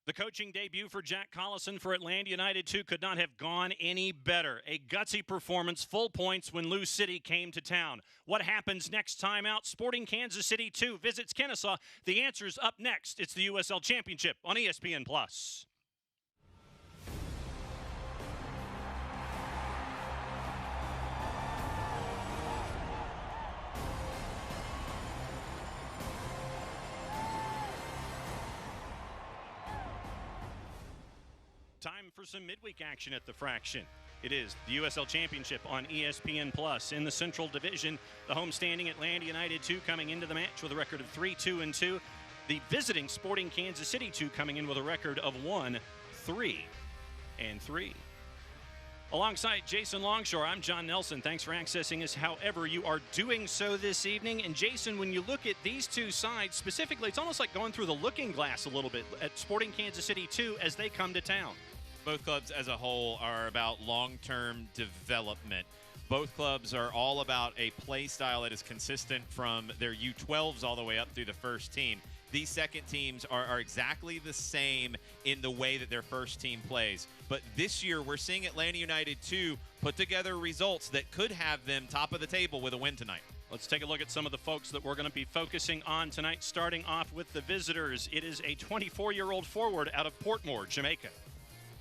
The coaching debut for Jack Collison for Atlanta United 2 could not have gone any better. A gutsy performance, full points when Lou City came to town. What happens next time out? Sporting Kansas City 2 visits Kennesaw. The answer's up next. It's the USL Championship on ESPN+. Time for some midweek action at the Fraction. It is the USL Championship on ESPN+. In the Central Division, the homestanding Atlanta United 2 coming into the match with a record of 3-2-2. The visiting Sporting Kansas City 2 coming in with a record of 1-3-3. Alongside Jason Longshore, I'm John Nelson. Thanks for accessing us however you are doing so this evening. And Jason, when you look at these two sides specifically, it's almost like going through the looking glass a little bit at Sporting Kansas City 2 as they come to town. Both clubs as a whole are about long-term development. Both clubs are all about a play style that is consistent from their U12s all the way up through the first team. These second teams are exactly the same in the way that their first team plays. But this year, we're seeing Atlanta United 2 put together results that could have them top of the table with a win tonight. Let's take a look at some of the folks that we're going to be focusing on tonight, starting off with the visitors. It is a 24-year-old forward out of Portmore, Jamaica.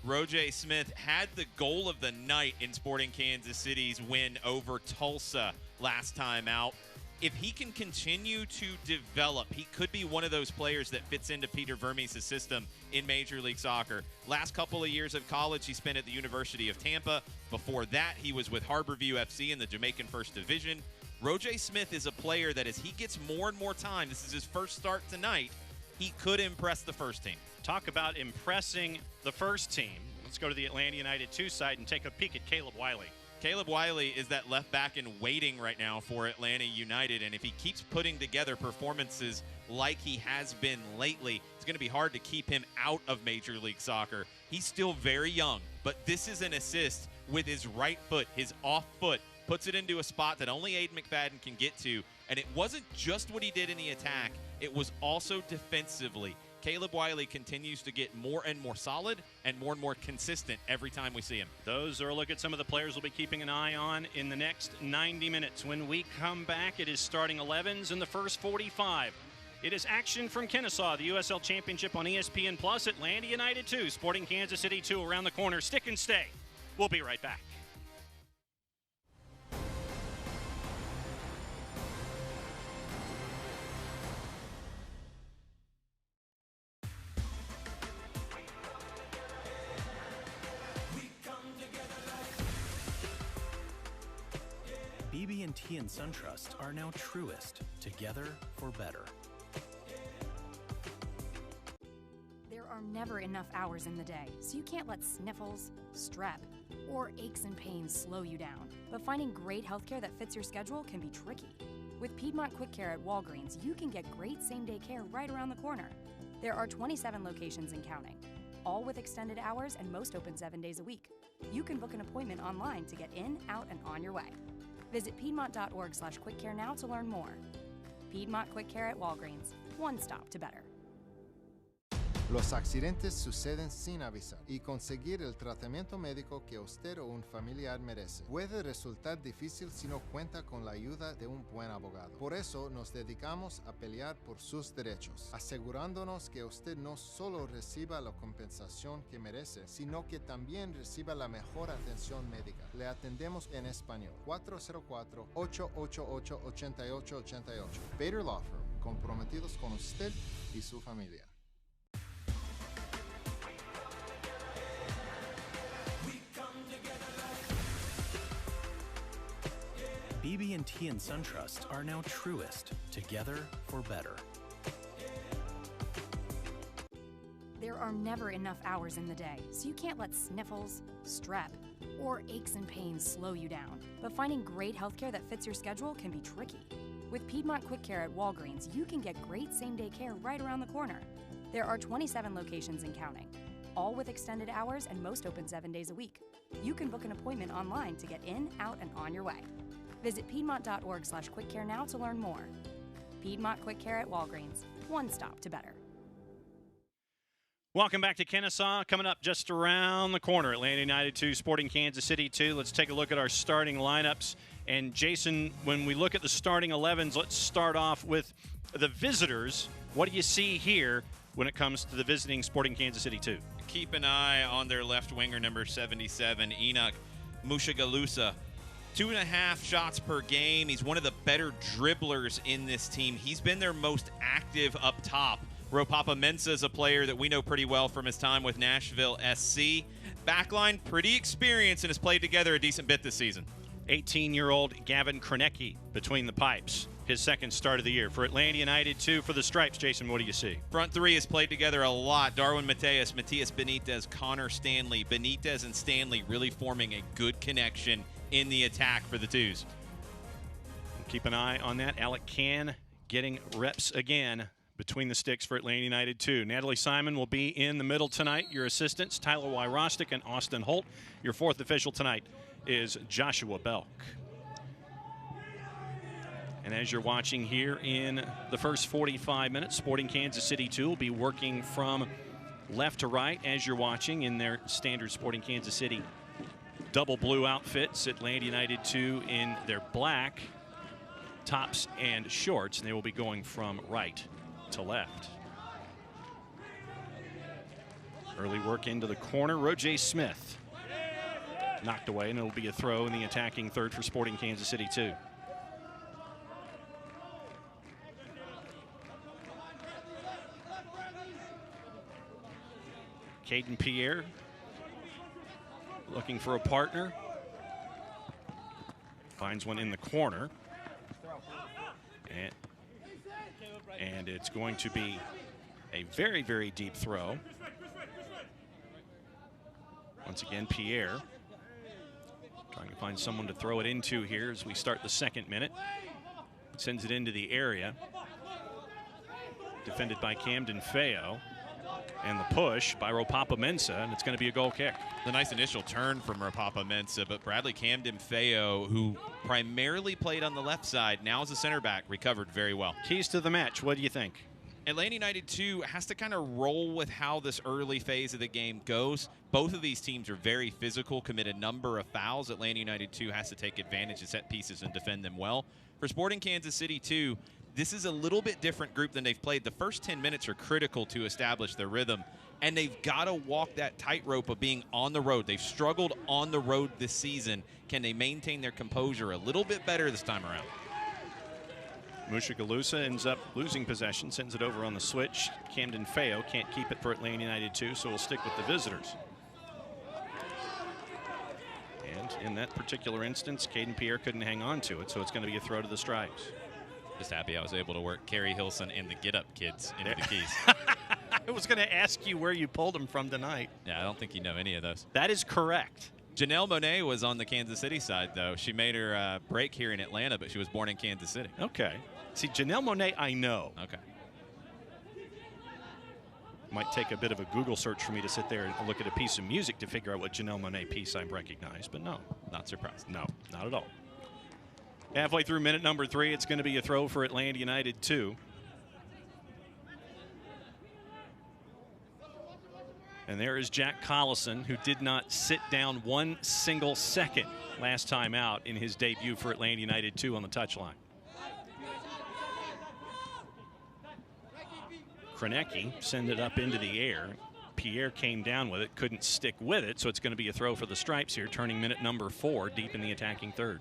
Roger Smith had the goal of the night in Sporting Kansas City's win over Tulsa last time out. If he can continue to develop, he could be one of those players that fits into Peter Vermes' system in Major League Soccer. Last couple of years of college, he spent at the University of Tampa. Before that, he was with Harborview FC in the Jamaican First Division. Roger Smith is a player that as he gets more and more time, this is his first start tonight, he could impress the first team. Talk about impressing the first team. Let's go to the Atlanta United 2 side and take a peek at Caleb Wiley. Caleb Wiley is that left back in waiting right now for Atlanta United, and if he keeps putting together performances like he has been lately, it's going to be hard to keep him out of Major League Soccer. He's still very young, but this is an assist with his right foot, his off foot, puts it into a spot that only Aiden McFadden can get to, and it wasn't just what he did in the attack, it was also defensively. Caleb Wiley continues to get more and more solid and more consistent every time we see him. Those are a look at some of the players we'll be keeping an eye on in the next 90 minutes. When we come back, it is starting 11s in the first 45. It is action from Kennesaw, the USL Championship on ESPN+. Atlanta United 2, Sporting Kansas City 2 around the corner. Stick and stay. We'll be right back. BB&T and SunTrust are now Truest, together for better. There are never enough hours in the day, so you can't let sniffles, strep, or aches and pains slow you down. But finding great healthcare that fits your schedule can be tricky. With Piedmont Quick Care at Walgreens, you can get great same-day care right around the corner. There are 27 locations and counting, all with extended hours and most open 7 days a week. You can book an appointment online to get in, out, and on your way. Visit Piedmont.org/quickcare now to learn more. Piedmont Quick Care at Walgreens. One stop to better. Los accidentes suceden sin avisar y conseguir el tratamiento médico que usted o un familiar merece puede resultar difícil si no cuenta con la ayuda de un buen abogado. Por eso nos dedicamos a pelear por sus derechos, asegurándonos que usted no solo reciba la compensación que merece, sino que también reciba la mejor atención médica. Le atendemos en español. 404-888-8888. Bader Law Firm, comprometidos con usted y su familia. BB&T and SunTrust are now Truest, together for better. There are never enough hours in the day, so you can't let sniffles, strep, or aches and pains slow you down. But finding great healthcare that fits your schedule can be tricky. With Piedmont Quick Care at Walgreens, you can get great same-day care right around the corner. There are 27 locations and counting, all with extended hours and most open 7 days a week. You can book an appointment online to get in, out, and on your way. Visit Piedmont.org/quickcare now to learn more. Piedmont Quick Care at Walgreens. One stop to better. Welcome back to Kennesaw. Coming up just around the corner, Atlanta United 2, Sporting Kansas City 2. Let's take a look at our starting lineups. And Jason, when we look at the starting 11s, let's start off with the visitors. What do you see here when it comes to the visiting Sporting Kansas City 2? Keep an eye on their left winger, number 77, Enoch Mushagalusa. 2.5 shots per game. He's one of the better dribblers in this team. He's been their most active up top. Ropapa Mensah is a player that we know pretty well from his time with Nashville SC. Backline, pretty experienced and has played together a decent bit this season. 18-year-old Gavin Kronecki between the pipes. His second start of the year. For Atlanta United 2, for the Stripes, Jason, what do you see? Front three has played together a lot. Darwin Mateus, Matias Benitez, Connor Stanley. Benitez and Stanley really forming a good connection in the attack for the twos. Keep an eye on that. Alec Can getting reps again between the sticks for Atlanta United 2. Natalie Simon will be in the middle tonight. Your assistants, Tyler Wyrostick and Austin Holt. Your fourth official tonight is Joshua Belk. And as you're watching here in the first 45 minutes, Sporting Kansas City 2 will be working from left to right as you're watching in their standard Sporting Kansas City double blue outfits. Atlanta United 2 in their black tops and shorts, and they will be going from right to left. Early work into the corner. Roger Smith knocked away, and it'll be a throw in the attacking third for Sporting Kansas City 2. Caden Pierre looking for a partner. Finds one in the corner. And it's going to be a very, very deep throw. Once again, Pierre trying to find someone to throw it into here as we start the second minute. Sends it into the area. Defended by Camden Feo. And the push by Ropapa Mensah, and it's going to be a goal kick. The nice initial turn from Ropapa Mensah, but Bradley Camden Feo, who primarily played on the left side, now as a center back, recovered very well. Keys to the match, what do you think? Atlanta United 2 has to kind of roll with how this early phase of the game goes. Both of these teams are very physical, commit a number of fouls. Atlanta United 2 has to take advantage of set pieces and defend them well. For Sporting Kansas City 2, this is a little bit different group than they've played. The first 10 minutes are critical to establish their rhythm, and they've got to walk that tightrope of being on the road. They've struggled on the road this season. Can they maintain their composure a little bit better this time around? Mushagalusa ends up losing possession, sends it over on the switch. Camden Feo can't keep it for Atlanta United 2, so we'll stick with the visitors. And in that particular instance, Caden Pierre couldn't hang on to it, so it's going to be a throw to the Stripes. Just happy I was able to work Kerry Hilson and the Get Up kids into the keys. I was going to ask you where you pulled them from tonight. Yeah, I don't think you know any of those. That is correct. Janelle Monet was on the Kansas City side, though. She made her break here in Atlanta, but she was born in Kansas City. Okay. See, Janelle Monet, I know. Okay. Might take a bit of a Google search for me to sit there and look at a piece of music to figure out what Janelle Monet piece I recognize, but no. Not surprised. No, not at all. Halfway through minute number 3, it's going to be a throw for Atlanta United 2. And there is Jack Collison, who did not sit down one single second last time out in his debut for Atlanta United 2 on the touchline. Kronecki send it up into the air. Pierre came down with it, couldn't stick with it, so it's going to be a throw for the Stripes here, turning minute number 4 deep in the attacking third.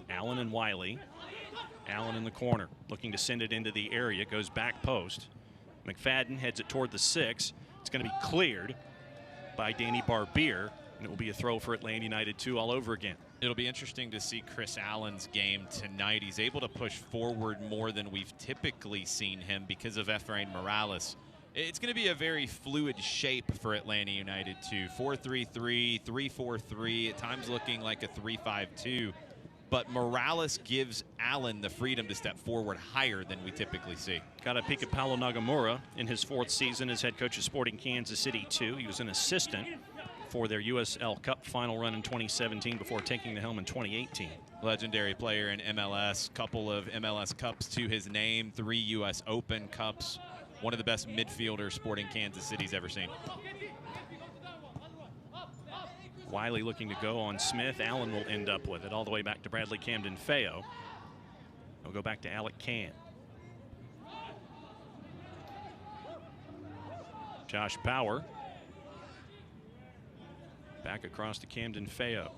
Allen and Wiley. Allen in the corner, looking to send it into the area, goes back post. McFadden heads it toward the 6. It's going to be cleared by Danny Barbier, and it will be a throw for Atlanta United 2 all over again. It'll be interesting to see Chris Allen's game tonight. He's able to push forward more than we've typically seen him because of Efrain Morales. It's going to be a very fluid shape for Atlanta United 2. 4-3-3, 3-4-3, at times looking like a 3-5-2. But Morales gives Allen the freedom to step forward higher than we typically see. Got a peek at Paulo Nagamura in his 4th season as head coach of Sporting Kansas City 2. He was an assistant for their USL Cup final run in 2017 before taking the helm in 2018. Legendary player in MLS, couple of MLS Cups to his name, 3 US Open Cups. One of the best midfielders Sporting Kansas City's ever seen. Wiley looking to go on Smith. Allen will end up with it all the way back to Bradley Camden-Feo. He'll go back to Alec Kann. Josh Bauer back across to Camden-Feo,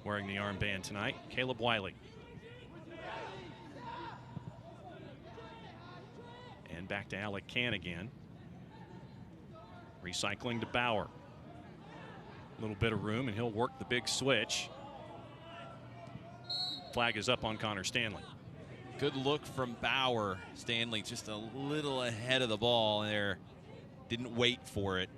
wearing the armband tonight. Caleb Wiley. And back to Alec Kann again. Recycling to Bauer. A little bit of room, and he'll work the big switch. Flag is up on Connor Stanley. Good look from Bauer. Stanley just a little ahead of the ball there. Didn't wait for it.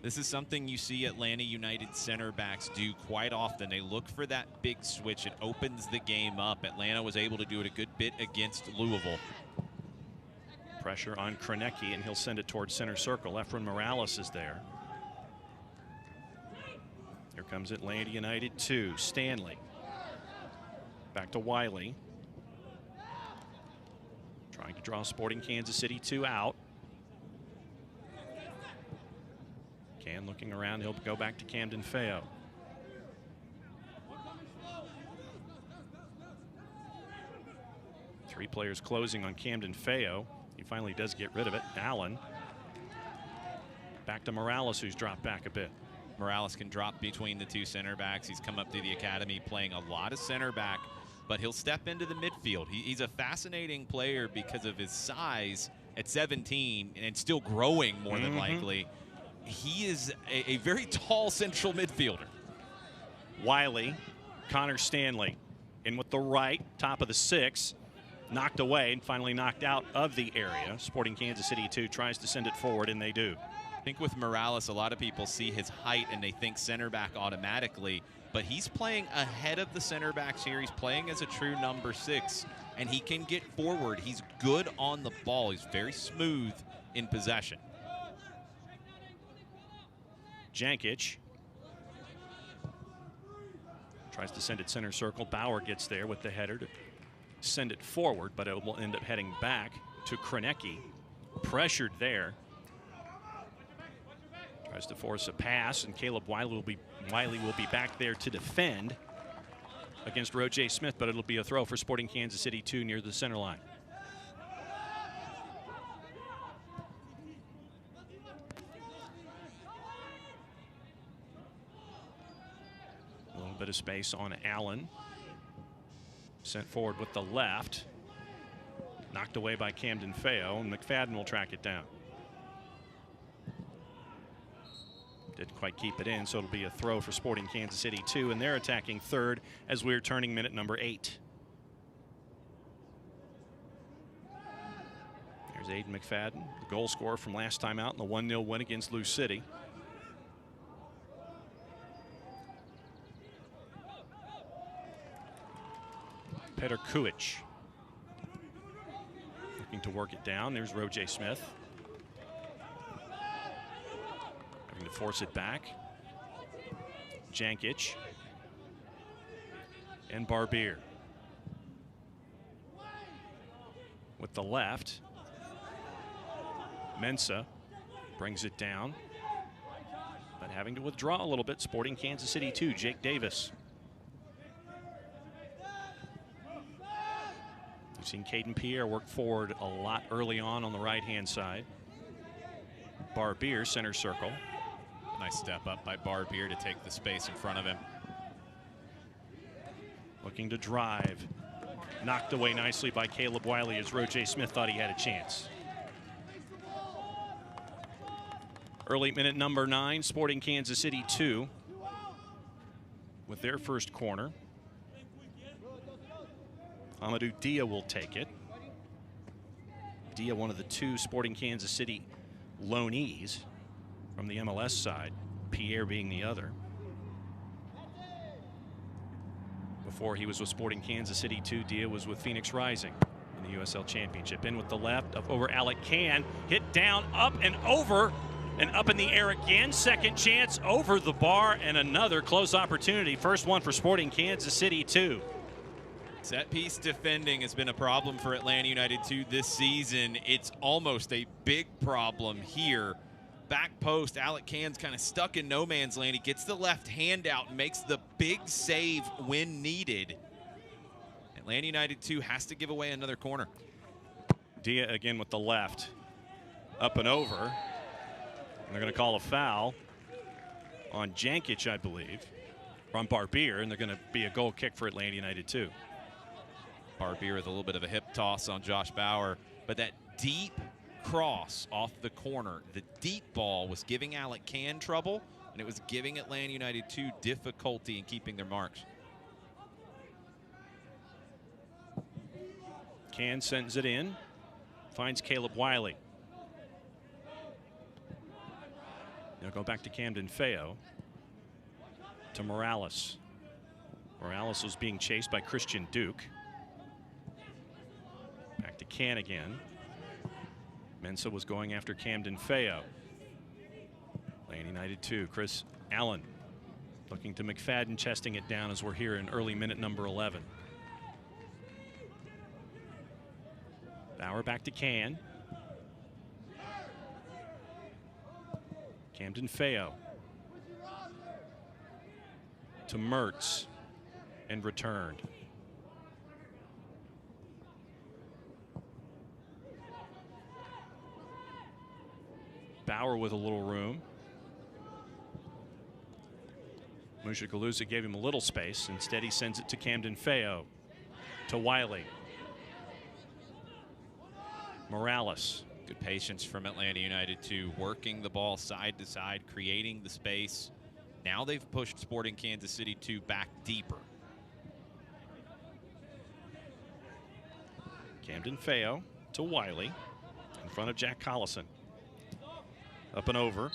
This is something you see Atlanta United center backs do quite often. They look for that big switch. It opens the game up. Atlanta was able to do it a good bit against Louisville. Pressure on Kronecki, and he'll send it towards center circle. Efren Morales is there. Here comes Atlanta United 2. Stanley. Back to Wiley. Trying to draw Sporting Kansas City 2 out. Can looking around. He'll go back to Camden-Feo. Three players closing on Camden-Feo. He finally does get rid of it. Allen. Back to Morales, who's dropped back a bit. Morales can drop between the 2 center backs. He's come up through the academy playing a lot of center back, but he'll step into the midfield. He's a fascinating player because of his size at 17 and still growing more than likely. He is a very tall central midfielder. Wiley, Connor Stanley in with the right, top of the 6. Knocked away and finally knocked out of the area. Sporting Kansas City 2 tries to send it forward, and they do. I think with Morales, a lot of people see his height and they think center back automatically, but he's playing ahead of the center backs here. He's playing as a true number 6, and he can get forward. He's good on the ball. He's very smooth in possession. Jankic tries to send it center circle. Bauer gets there with the header to send it forward, but it will end up heading back to Kronecki. Pressured there. Tries to force a pass, and Caleb Wiley will be back there to defend against Roger Smith, but it'll be a throw for Sporting Kansas City 2 near the center line. A little bit of space on Allen. Sent forward with the left. Knocked away by Camden-Feo, and McFadden will track it down. Didn't quite keep it in, so it'll be a throw for Sporting Kansas City 2, and they're attacking third as we're turning minute number 8. There's Aiden McFadden, the goal scorer from last time out in the 1-0 win against Lou City. Petr Kuic looking to work it down. There's Roger Smith. Having to force it back. Jankic. And Barbier. With the left. Mensah brings it down. But having to withdraw a little bit. Sporting Kansas City 2. Jake Davis. We've seen Caden Pierre work forward a lot early on the right-hand side. Barbier, center circle. Nice step up by Barbier to take the space in front of him. Looking to drive. Knocked away nicely by Caleb Wiley as Roger Smith thought he had a chance. Early minute number 9, Sporting Kansas City 2 with their first corner. Amadou Dia will take it. Dia, one of the 2 Sporting Kansas City loanees from the MLS side, Pierre being the other. Before he was with Sporting Kansas City 2, Dia was with Phoenix Rising in the USL Championship. In with the left, up over Alec Kann, hit down, up and over, And up in the air again, second chance over the bar, and another close opportunity. First one for Sporting Kansas City 2. Set piece defending has been a problem for Atlanta United 2 this season. It's almost a big problem here. Back post, Alec Cann's kind of stuck in no man's land. He gets the left hand out and makes the big save when needed. Atlanta United 2 has to give away another corner. Dia again with the left. Up and over. And they're going to call a foul on Jankic, I believe, or on Barbier, and they're going to be a goal kick for Atlanta United 2. Barbier with a little bit of a hip toss on Josh Bauer, but that deep cross off the corner, the deep ball was giving Alec Can trouble, and it was giving Atlanta United 2 difficulty in keeping their marks. Can sends it in, finds Caleb Wiley. They'll go back to Camden Feo, to Morales. Morales was being chased by Christian Duke. Back to Can again. Mensah was going after Camden Feo. Atlanta United 2, Chris Allen looking to McFadden, chesting it down as we're here in early minute number 11. Bauer back to Can. Camden Feo to Mertz and returned. Bauer with a little room. Mushagalusa gave him a little space. Instead, he sends it to Camden Feo, to Wiley. Morales. Good patience from Atlanta United 2, working the ball side to side, creating the space. Now they've pushed Sporting Kansas City 2 back deeper. Camden Feo to Wiley in front of Jack Collison. Up and over.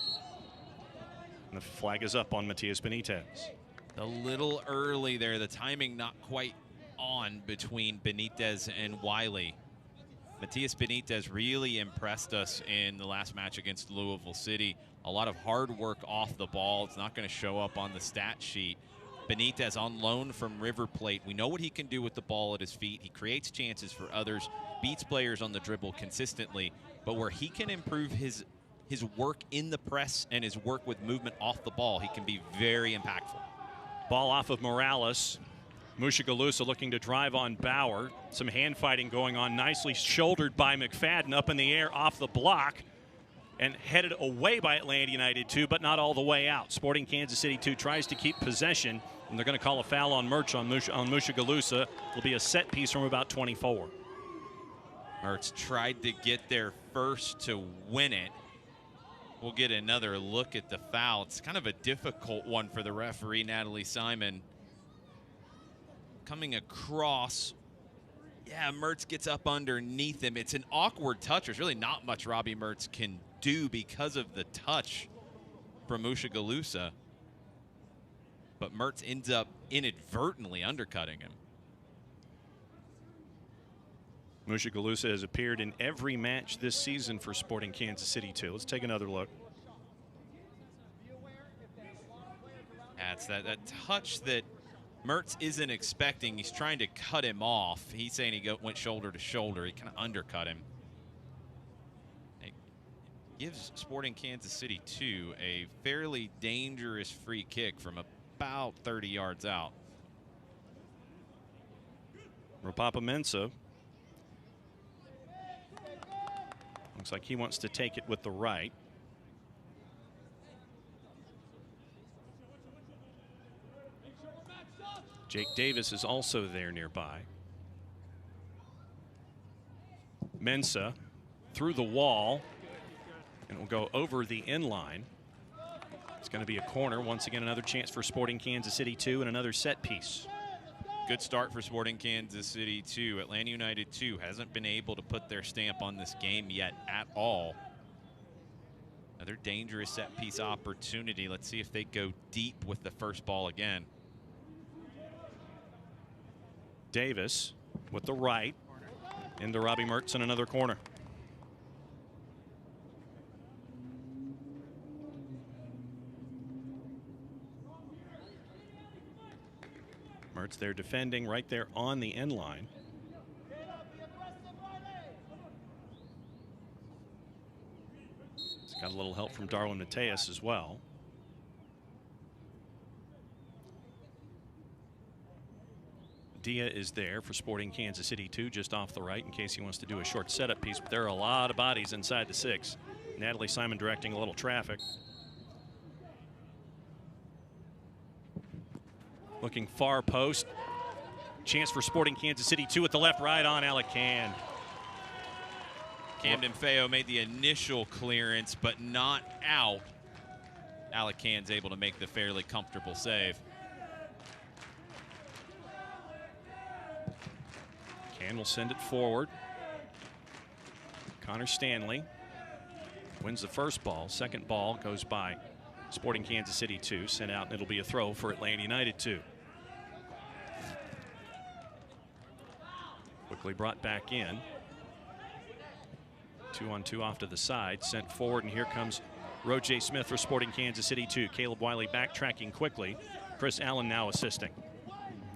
And the flag is up on Matias Benitez. A little early there, the timing not quite on between Benitez and Wiley. Matias Benitez really impressed us in the last match against Louisville City. A lot of hard work off the ball. It's not going to show up on the stat sheet. Benitez on loan from River Plate. We know what he can do with the ball at his feet. He creates chances for others, beats players on the dribble consistently. But where he can improve his work in the press and his work with movement off the ball, he can be very impactful. Ball off of Morales. Mushagalusa looking to drive on Bauer. Some hand fighting going on, nicely shouldered by McFadden, up in the air off the block and headed away by Atlanta United 2, but not all the way out. Sporting Kansas City 2 tries to keep possession, and they're going to call a foul on Mertz on Mushagalusa. It'll be a set piece from about 24. Mertz tried to get there first to win it. We'll get another look at the foul. It's kind of a difficult one for the referee, Natalie Simon. Coming across. Yeah, Mertz gets up underneath him. It's an awkward touch. There's really not much Robbie Mertz can do because of the touch from Mushagalusa. But Mertz ends up inadvertently undercutting him. Mushagalusa has appeared in every match this season for Sporting Kansas City 2. Let's take another look. That's that touch that Mertz isn't expecting. He's trying to cut him off. He's saying he went shoulder to shoulder. He kind of undercut him. It gives Sporting Kansas City 2 a fairly dangerous free kick from about 30 yards out. Ropapa Mensah. Looks like he wants to take it with the right. Jake Davis is also there nearby. Mensah through the wall, and will go over the end line. It's going to be a corner. Once again, another chance for Sporting Kansas City 2 and another set piece. Good start for Sporting Kansas City 2. Atlanta United 2 hasn't been able to put their stamp on this game yet at all. Another dangerous set piece opportunity. Let's see if they go deep with the first ball again. Davis with the right into Robbie Mertz in another corner. Mertz there defending right there on the end line. He's got a little help from Darwin Mateus as well. Dia is there for Sporting Kansas City 2, just off the right in case he wants to do a short setup piece, but there are a lot of bodies inside the 6. Natalie Simon directing a little traffic. Looking far post. Chance for Sporting Kansas City 2 at the left, right on Alacan. Camden Feo made the initial clearance, but not out. Alacan's able to make the fairly comfortable save. Can will send it forward. Connor Stanley wins the first ball. Second ball goes by Sporting Kansas City 2. Sent out, and it'll be a throw for Atlanta United 2. Quickly brought back in. 2-on-2 off to the side. Sent forward, and here comes Roger Smith for Sporting Kansas City 2. Caleb Wiley backtracking quickly. Chris Allen now assisting.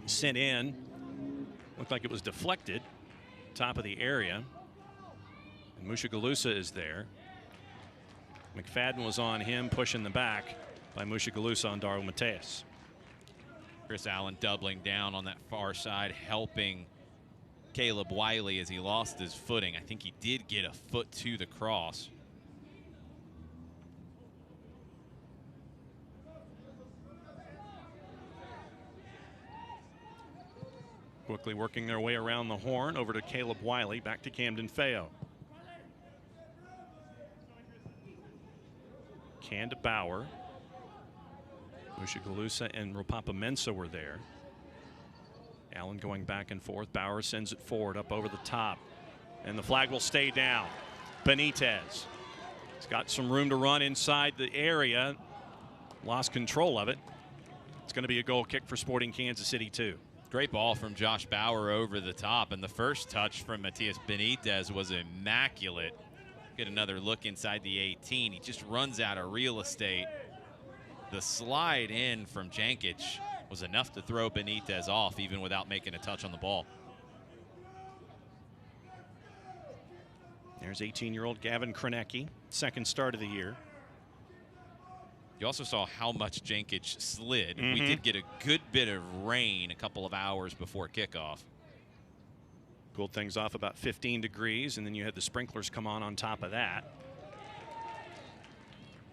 Sent in. Looked like it was deflected. Top of the area. And Mushagalusa is there. McFadden was on him, pushing the back by Mushagalusa on Darwin Mateus. Chris Allen doubling down on that far side, helping Caleb Wiley as he lost his footing. I think he did get a foot to the cross. Quickly working their way around the horn over to Caleb Wiley, back to Camden Feo. Can to Bauer. Mushagalusa and Ropapa Mensah were there. Allen going back and forth. Bauer sends it forward up over the top. And the flag will stay down. Benitez. He's got some room to run inside the area. Lost control of it. It's going to be a goal kick for Sporting Kansas City 2. Great ball from Josh Bauer over the top, and the first touch from Matias Benitez was immaculate. Get another look inside the 18. He just runs out of real estate. The slide in from Jankic was enough to throw Benitez off, even without making a touch on the ball. There's 18-year-old Gavin Kronecki, second start of the year. You also saw how much Jankic slid. We did get a good bit of rain a couple of hours before kickoff. Cooled things off about 15 degrees, and then you had the sprinklers come on top of that.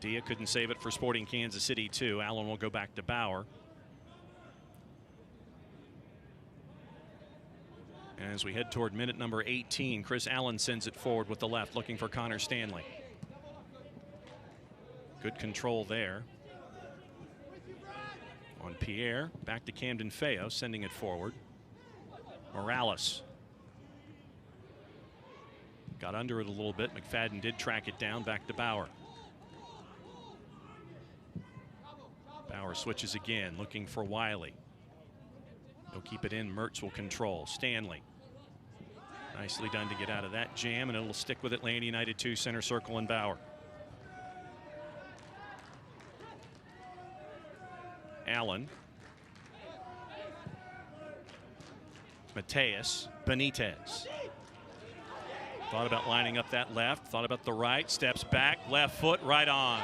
Dia couldn't save it for Sporting Kansas City 2. Allen will go back to Bauer. And as we head toward minute number 18, Chris Allen sends it forward with the left, looking for Connor Stanley. Good control there. On Pierre, back to Camden Feo, sending it forward. Morales. Got under it a little bit. McFadden did track it down, back to Bauer. Bauer switches again, looking for Wiley. He'll keep it in. Mertz will control. Stanley. Nicely done to get out of that jam, and it'll stick with Atlanta United 2, center circle and Bauer. Allen. Mateus. Benitez. Thought about lining up that left, thought about the right, steps back, left foot, right on.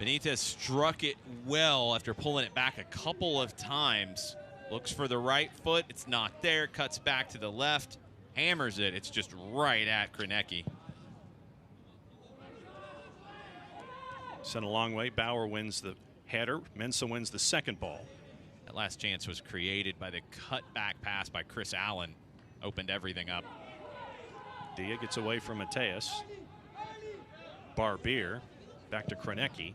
Benitez struck it well after pulling it back a couple of times. Looks for the right foot, it's not there, cuts back to the left, hammers it, it's just right at Kronecki. Sent a long way. Bauer wins the header. Mensah wins the second ball. That last chance was created by the cutback pass by Chris Allen. Opened everything up. Dia gets away from Mateus. Barbier back to Kronecki.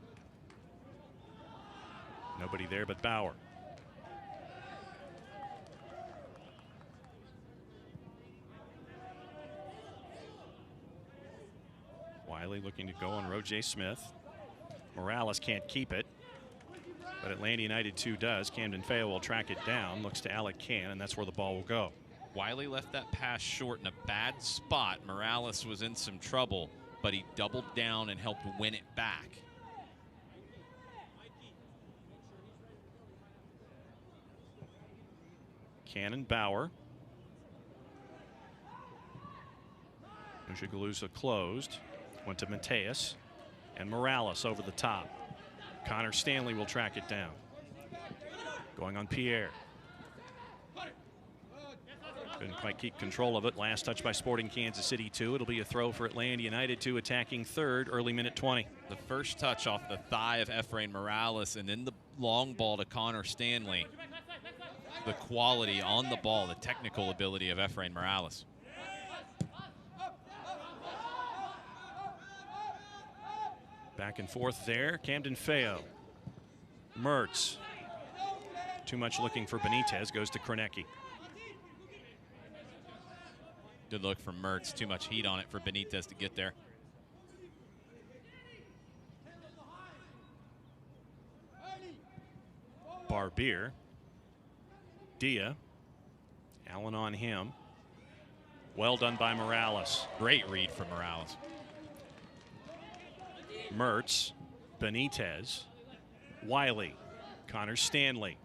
Nobody there but Bauer. Wiley looking to go on Roger Smith. Morales can't keep it, but Atlanta United 2 does. Camden Feo will track it down, looks to Alec Can, and that's where the ball will go. Wiley left that pass short in a bad spot. Morales was in some trouble, but he doubled down and helped win it back. Cannon, Bauer. Mushagalusa closed. Went to Mateus. And Morales over the top. Connor Stanley will track it down. Going on Pierre. Couldn't quite keep control of it. Last touch by Sporting Kansas City 2. It'll be a throw for Atlanta United 2, attacking third, early minute 20. The first touch off the thigh of Efrain Morales, and then the long ball to Connor Stanley. The quality on the ball, the technical ability of Efrain Morales. Back and forth there. Camden Feo. Mertz. Too much looking for Benitez. Goes to Kronecki. Good look from Mertz. Too much heat on it for Benitez to get there. Barbier. Dia. Allen on him. Well done by Morales. Great read from Morales. Mertz. Benitez. Wiley. Connor Stanley.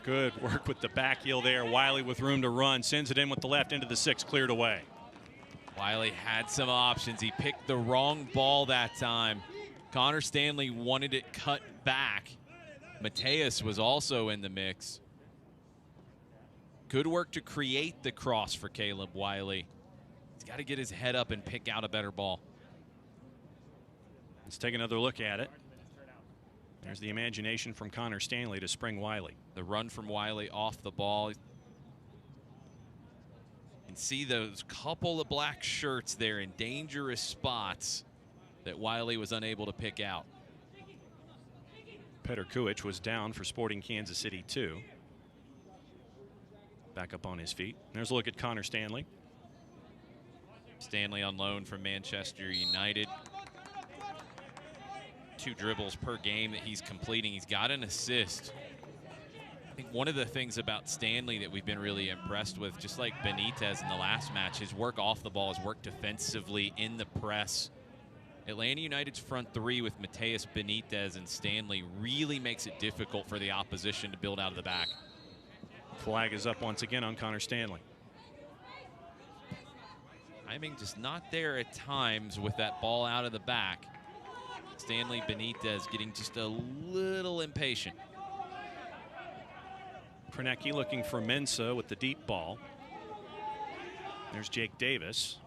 Good work with the back heel there. Wiley with room to run. Sends it in with the left into the 6. Cleared away. Wiley had some options. He picked the wrong ball that time. Connor Stanley wanted it cut back. Mateus was also in the mix. Good work to create the cross for Caleb Wiley. He's got to get his head up and pick out a better ball. Let's take another look at it. There's the imagination from Connor Stanley to spring Wiley. The run from Wiley off the ball. You can see those couple of black shirts there in dangerous spots that Wiley was unable to pick out. Petr Kuic was down for Sporting Kansas City 2. Back up on his feet. There's a look at Connor Stanley. Stanley on loan from Manchester United. 2 dribbles per game that he's completing. He's got an assist. I think one of the things about Stanley that we've been really impressed with, just like Benitez in the last match, his work off the ball, his work defensively in the press. Atlanta United's front 3 with Mateus, Benitez, and Stanley really makes it difficult for the opposition to build out of the back. Flag is up once again on Connor Stanley. Timing just not there at times with that ball out of the back. Stanley Benitez getting just a little impatient. Kronecki looking for Mensah with the deep ball. There's Jake Davis.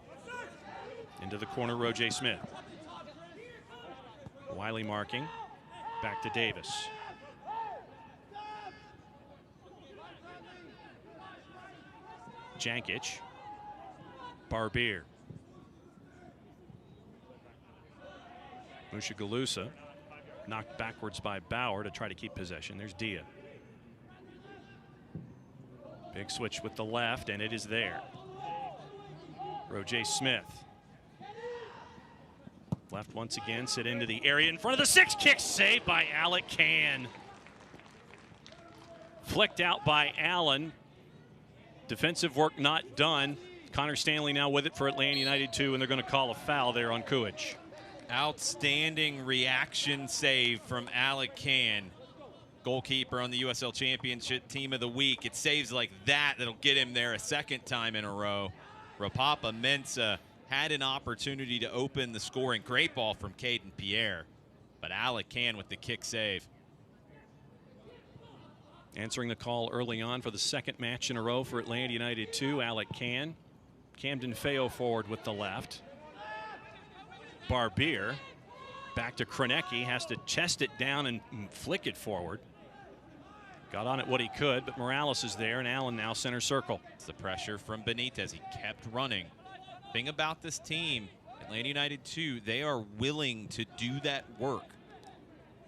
Into the corner, Roger Smith. Wiley marking. Back to Davis. Jankic. Barbier. Mushagalusa knocked backwards by Bauer to try to keep possession. There's Dia. Big switch with the left, and it is there. Roger Smith. Left once again, sit into the area in front of the 6. Kick saved by Alec Can. Flicked out by Allen. Defensive work not done. Connor Stanley now with it for Atlanta United 2, and they're going to call a foul there on Kuic. Outstanding reaction save from Alec Can, goalkeeper on the USL Championship Team of the Week. It saves like that that'll get him there a 2nd time in a row. Rapapa Mensah had an opportunity to open the scoring. Great ball from Caden Pierre, but Alec Can with the kick save. Answering the call early on for the 2nd match in a row for Atlanta United 2, Alec Can. Camden Feo forward with the left. Barbier back to Kronecki, has to chest it down and flick it forward. Got on it what he could, but Morales is there, and Allen now center circle. It's the pressure from Benitez. He kept running. Thing about this team, Atlanta United 2, they are willing to do that work.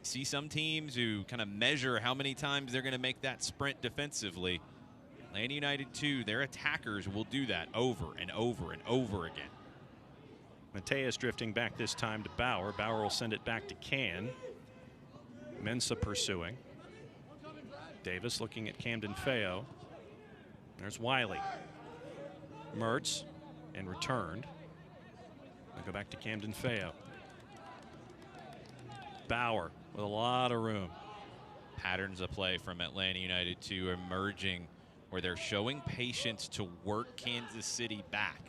See some teams who kind of measure how many times they're going to make that sprint defensively. Atlanta United 2, their attackers will do that over and over and over again. Mateus drifting back this time to Bauer. Bauer will send it back to Can. Mensah pursuing. Davis looking at Camden Feo. There's Wiley. Mertz, and returned. They'll go back to Camden Feo. Bauer with a lot of room. patterns of play from Atlanta United 2 emerging, where they're showing patience to work Kansas City back.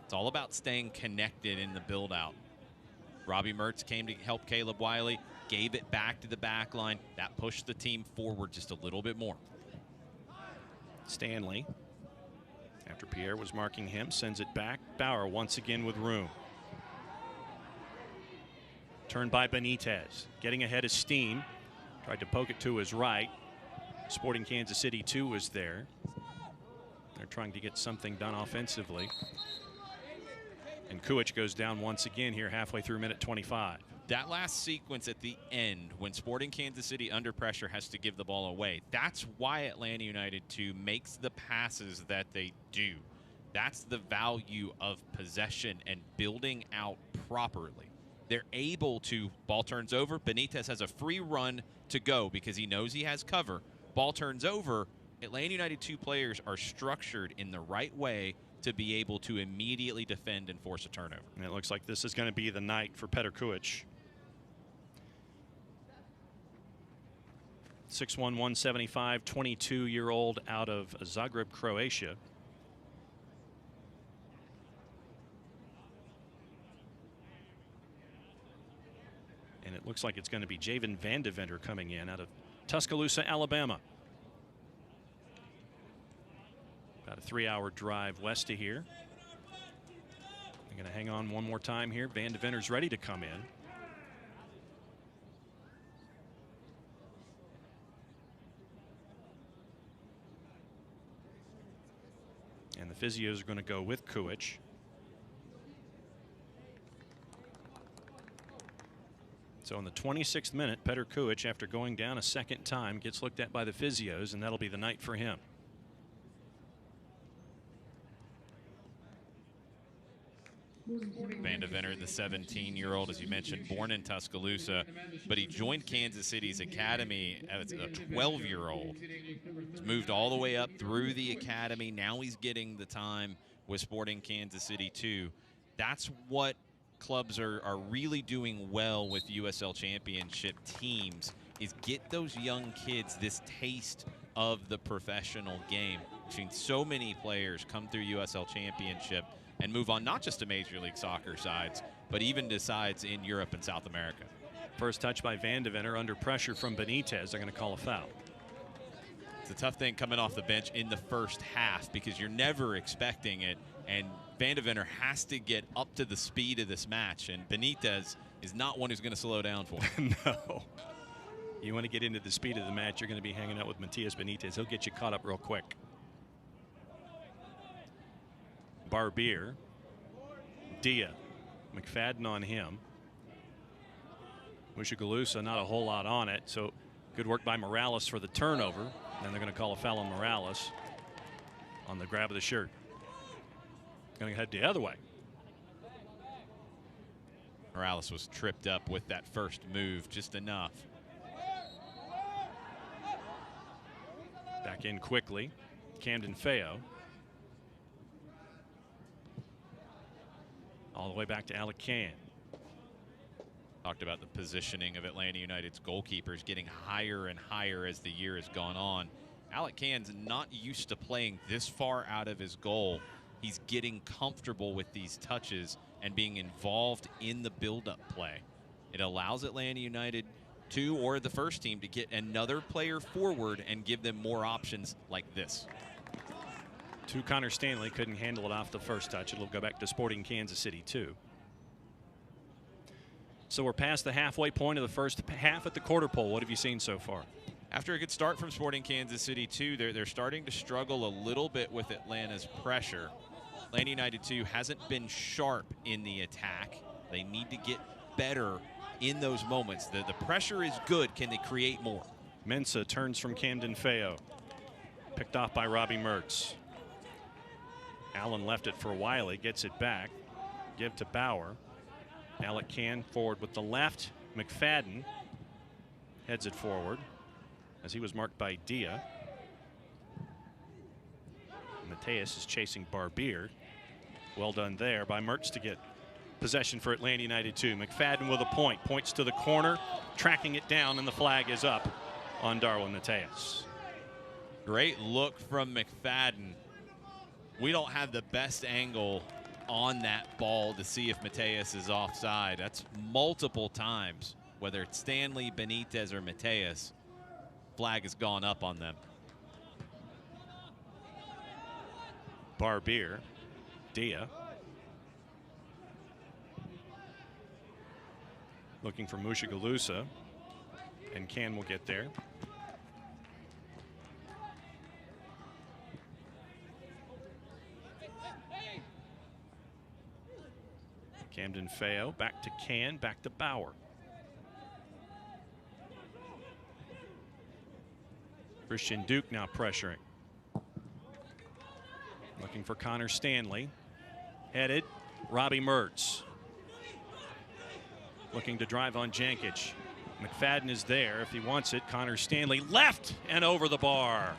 It's all about staying connected in the build-out. Robbie Mertz came to help Caleb Wiley, gave it back to the back line. That pushed the team forward just a little bit more. Stanley, after Pierre was marking him, sends it back. Bauer once again with room. Turned by Benitez. Getting ahead of steam. Tried to poke it to his right. Sporting Kansas City 2 was there. They're trying to get something done offensively. And Kuich goes down once again here halfway through minute 25. That last sequence at the end, when Sporting Kansas City under pressure has to give the ball away, that's why Atlanta United 2 makes the passes that they do. That's the value of possession and building out properly. They're able to, ball turns over, Benitez has a free run to go because he knows he has cover. Ball turns over, Atlanta United 2 players are structured in the right way to be able to immediately defend and force a turnover. And it looks like this is going to be the night for Petr Kuich. 6'1", 175, 22-year-old out of Zagreb, Croatia. And it looks like it's going to be Javen Van de Venter coming in out of Tuscaloosa, Alabama. About a 3-hour drive west of here. They're going to hang on one more time here. Van de Venter's ready to come in. And the physios are going to go with Kuich. So in the 26th minute, Petr Kuich, after going down a second time, gets looked at by the physios, and that'll be the night for him. Van de Venter, the 17-year-old, as you mentioned, born in Tuscaloosa, but he joined Kansas City's academy as a 12-year-old. He's moved all the way up through the academy. Now he's getting the time with Sporting Kansas City 2. That's what clubs are really doing well with USL Championship teams, is get those young kids this taste of the professional game. We've seen so many players come through USL Championship and move on not just to Major League Soccer sides, but even to sides in Europe and South America. First touch by Van de Venter under pressure from Benitez. They're going to call a foul. It's a tough thing coming off the bench in the first half because you're never expecting it, and Van de Venter has to get up to the speed of this match, and Benitez is not one who's going to slow down for him. No. You want to get into the speed of the match, you're going to be hanging out with Matias Benitez. He'll get you caught up real quick. Barbier, Dia, McFadden on him. Mushagalusa, not a whole lot on it, so good work by Morales for the turnover. Then they're going to call a foul on Morales on the grab of the shirt. Going to head the other way. Morales was tripped up with that first move just enough. Back in quickly, Camden Feo. All the way back to Alec Can. Talked about the positioning of Atlanta United's goalkeepers getting higher and higher as the year has gone on. Alec Can's not used to playing this far out of his goal. He's getting comfortable with these touches and being involved in the build-up play. It allows Atlanta United to, or the first team, to get another player forward and give them more options like this. Connor Stanley couldn't handle it off the first touch. It'll go back to Sporting Kansas City 2. So we're past the halfway point of the first half at the quarter pole. What have you seen so far? After a good start from Sporting Kansas City 2, they're starting to struggle a little bit with Atlanta's pressure. Atlanta United 2 hasn't been sharp in the attack. They need to get better in those moments. The pressure is good. Can they create more? Mensah turns from Camden Feo. Picked off by Robbie Mertz. Allen left it for Wiley, gets it back. Give to Bauer. Alec Can forward with the left. McFadden heads it forward as he was marked by Dia. Mateus is chasing Barbier. Well done there by Mertz to get possession for Atlanta United 2. McFadden with a point. Points to the corner, tracking it down, and the flag is up. on Darwin Mateus. Great look from McFadden. We don't have the best angle on that ball to see if Mateus is offside. That's multiple times, whether it's Stanley, Benitez, or Mateus. Flag has gone up on them. Barbier, Dia. Looking for Mushagalusa, and Can will get there. Camden Feo, back to Can, back to Bauer. Christian Duke now pressuring. Looking for Connor Stanley. Headed, Robbie Mertz. Looking to drive on Jankic. McFadden is there if he wants it. Connor Stanley left and over the bar.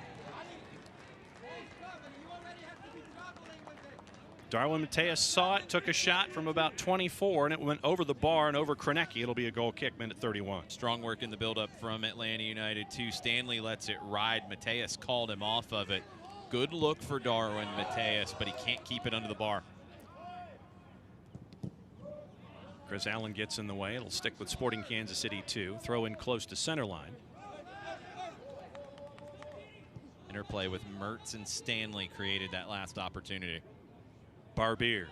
Darwin Mateus saw it, took a shot from about 24, and it went over the bar and over Kronecki. It'll be a goal kick, minute 31. Strong work in the buildup from Atlanta United, too. Stanley lets it ride. Mateus called him off of it. Good look for Darwin Mateus, but he can't keep it under the bar. Chris Allen gets in the way. It'll stick with Sporting Kansas City 2. Throw in close to center line. Interplay with Mertz and Stanley created that last opportunity. Barbier.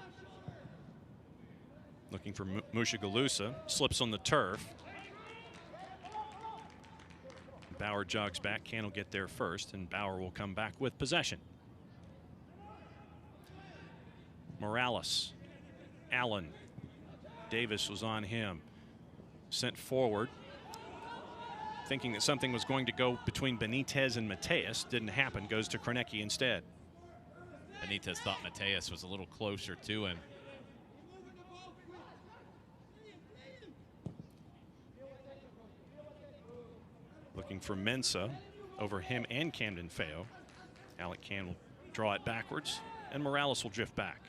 Looking for Mushagalusa. Slips on the turf. Bauer jogs back. Can will get there first, and Bauer will come back with possession. Morales. Allen. Davis was on him. Sent forward. Thinking that something was going to go between Benitez and Mateus. Didn't happen. Goes to Kronecki instead. Benitez thought Mateus was a little closer to him. Looking for Mensah over him and Camden Feo. Alec Can will draw it backwards, and Morales will drift back.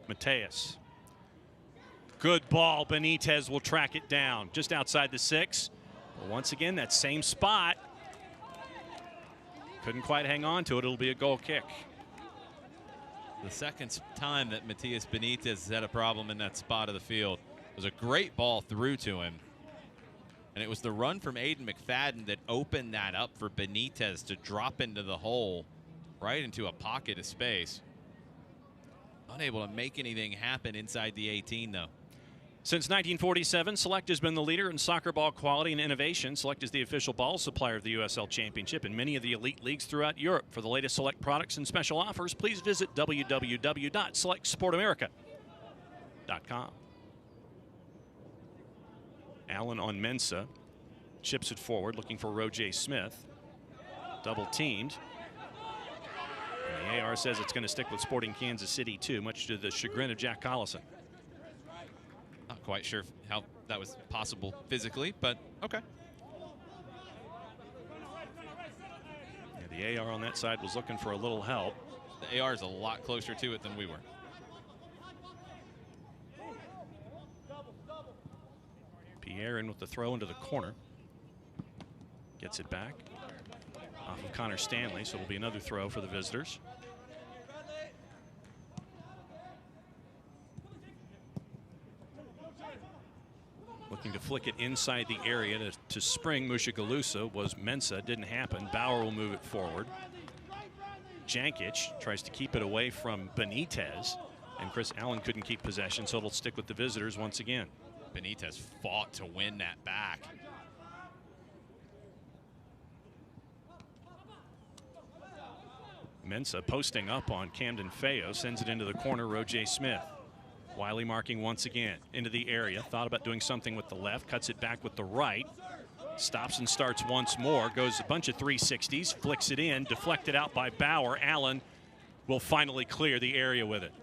Mateus. Good ball. Benitez will track it down just outside the 6. But once again, that same spot. Couldn't quite hang on to it. It'll be a goal kick. The second time that Matias Benitez has had a problem in that spot of the field. It was a great ball through to him. And it was the run from Aiden McFadden that opened that up for Benitez to drop into the hole, right into a pocket of space. Unable to make anything happen inside the 18, though. Since 1947, Select has been the leader in soccer ball quality and innovation. Select is the official ball supplier of the USL Championship and many of the elite leagues throughout Europe. For the latest Select products and special offers, please visit www.selectsportamerica.com. Allen on Mensah. Chips it forward, looking for Roger Smith. Double teamed. And the AR says it's going to stick with Sporting Kansas City, too, much to the chagrin of Jack Collison. Not quite sure how that was possible physically, but okay. Yeah, the AR on that side was looking for a little help. The AR is a lot closer to it than we were. Pierre in with the throw into the corner. Gets it back off of Connor Stanley, so it'll be another throw for the visitors. Looking to flick it inside the area to spring Mushagalusa was Mensah. Didn't happen. Bauer will move it forward. Jankic tries to keep it away from Benitez, and Chris Allen couldn't keep possession, so it'll stick with the visitors once again. Benitez fought to win that back. Mensah posting up on Camden Feo, sends it into the corner. Roger Smith. Wiley marking once again into the area. Thought about doing something with the left, cuts it back with the right. Stops and starts once more. Goes a bunch of 360s, flicks it in, deflected out by Bauer. Allen will finally clear the area with it.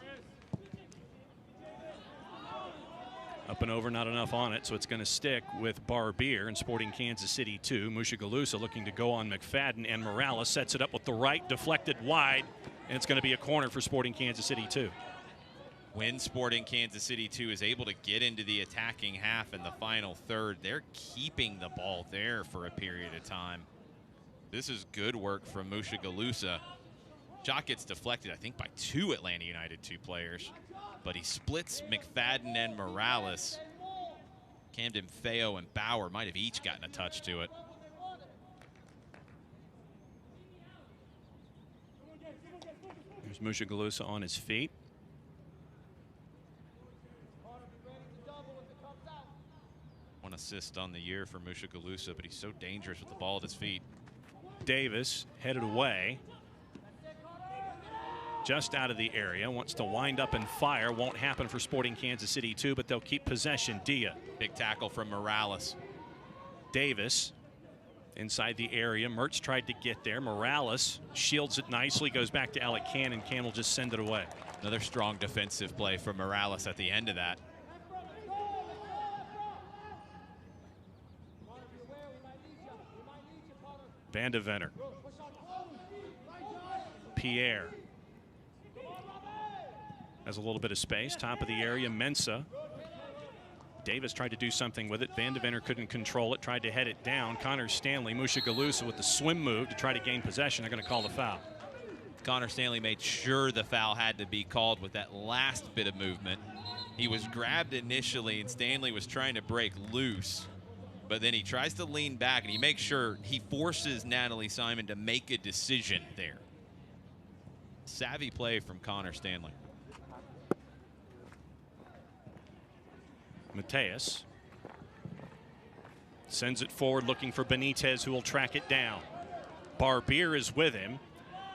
Up and over, not enough on it, so it's going to stick with Barbier and Sporting Kansas City 2. Mushagalusa looking to go on McFadden, and Morales sets it up with the right, deflected wide, and it's going to be a corner for Sporting Kansas City 2. When Sporting Kansas City 2 is able to get into the attacking half in the final third, they're keeping the ball there for a period of time. This is good work from Musha Galusa. Shot gets deflected, I think, by 2 Atlanta United 2 players, but he splits McFadden and Morales. Camden Feo and Bauer might have each gotten a touch to it. There's Musha Galusa on his feet. One assist on the year for Musha Galusa, but he's so dangerous with the ball at his feet. Davis headed away. Just out of the area, wants to wind up and fire. Won't happen for Sporting Kansas City 2, but they'll keep possession. Dia. Big tackle from Morales. Davis inside the area. Mertz tried to get there. Morales shields it nicely, goes back to Alec Cann, and Cann will just send it away. Another strong defensive play from Morales at the end of that. Vandevenner. Pierre has a little bit of space. Top of the area, Mensah. Davis tried to do something with it. Vandevenner couldn't control it, tried to head it down. Connor Stanley, Musha Galusa with the swim move to try to gain possession. They're going to call the foul. Connor Stanley made sure the foul had to be called with that last bit of movement. He was grabbed initially, and Stanley was trying to break loose. But then he tries to lean back, and he makes sure he forces Natalie Simon to make a decision there. Savvy play from Connor Stanley. Mateus sends it forward, looking for Benitez, who will track it down. Barbier is with him.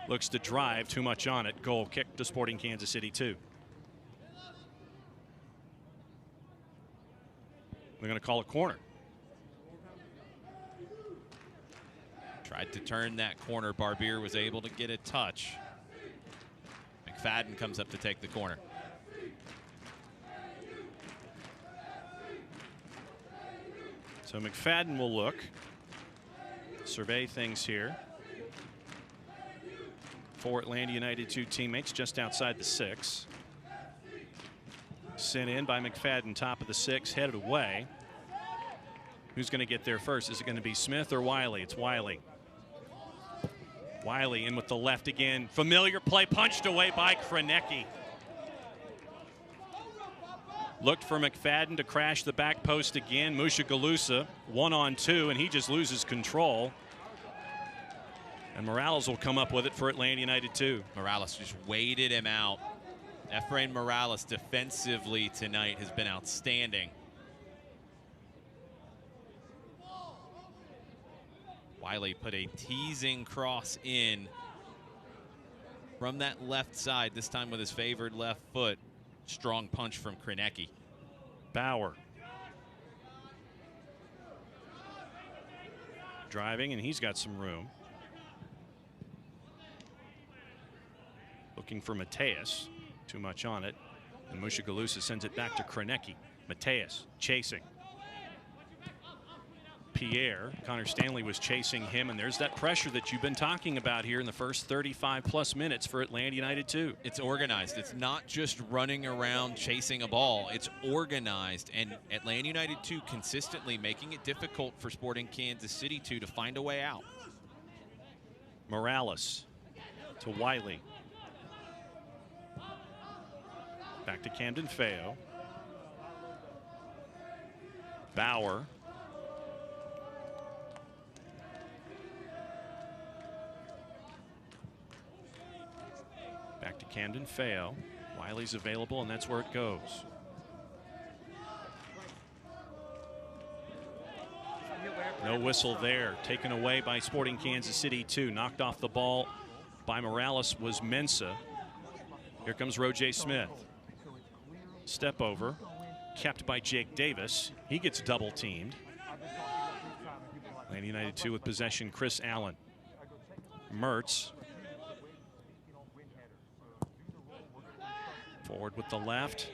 Looks to drive, too much on it. Goal kick to Sporting Kansas City 2. They're going to call a corner. Tried to turn that corner. Barbier was able to get a touch. McFadden comes up to take the corner. So McFadden will look, survey things here. 4 Atlanta United 2 teammates just outside the 6. Sent in by McFadden, top of the 6, headed away. Who's going to get there first? Is it going to be Smith or Wiley? It's Wiley. Wiley in with the left again. Familiar play, punched away by Krenecki. Looked for McFadden to crash the back post again. Musha Galusa 1-on-2, and he just loses control. And Morales will come up with it for Atlanta United 2. Morales just waited him out. Efrain Morales defensively tonight has been outstanding. Wiley put a teasing cross in from that left side, this time with his favored left foot. Strong punch from Krenecki. Bauer. Driving, and he's got some room. Looking for Mateus. Too much on it. And Musha Galusa sends it back to Krenecki. Mateus chasing. Pierre. Connor Stanley was chasing him, and there's that pressure that you've been talking about here in the first 35+ minutes for Atlanta United 2. It's organized. It's not just running around chasing a ball. It's organized, and Atlanta United 2 consistently making it difficult for Sporting Kansas City 2 to find a way out. Morales to Wiley. Back to Camden Feo. Bauer. Back to Camden Feo. Wiley's available, and that's where it goes. No whistle there. Taken away by Sporting Kansas City 2. Knocked off the ball by Morales was Mensah. Here comes Roger Smith. Step over. Kept by Jake Davis. He gets double teamed. Atlanta United 2 with possession. Chris Allen. Mertz. Forward with the left.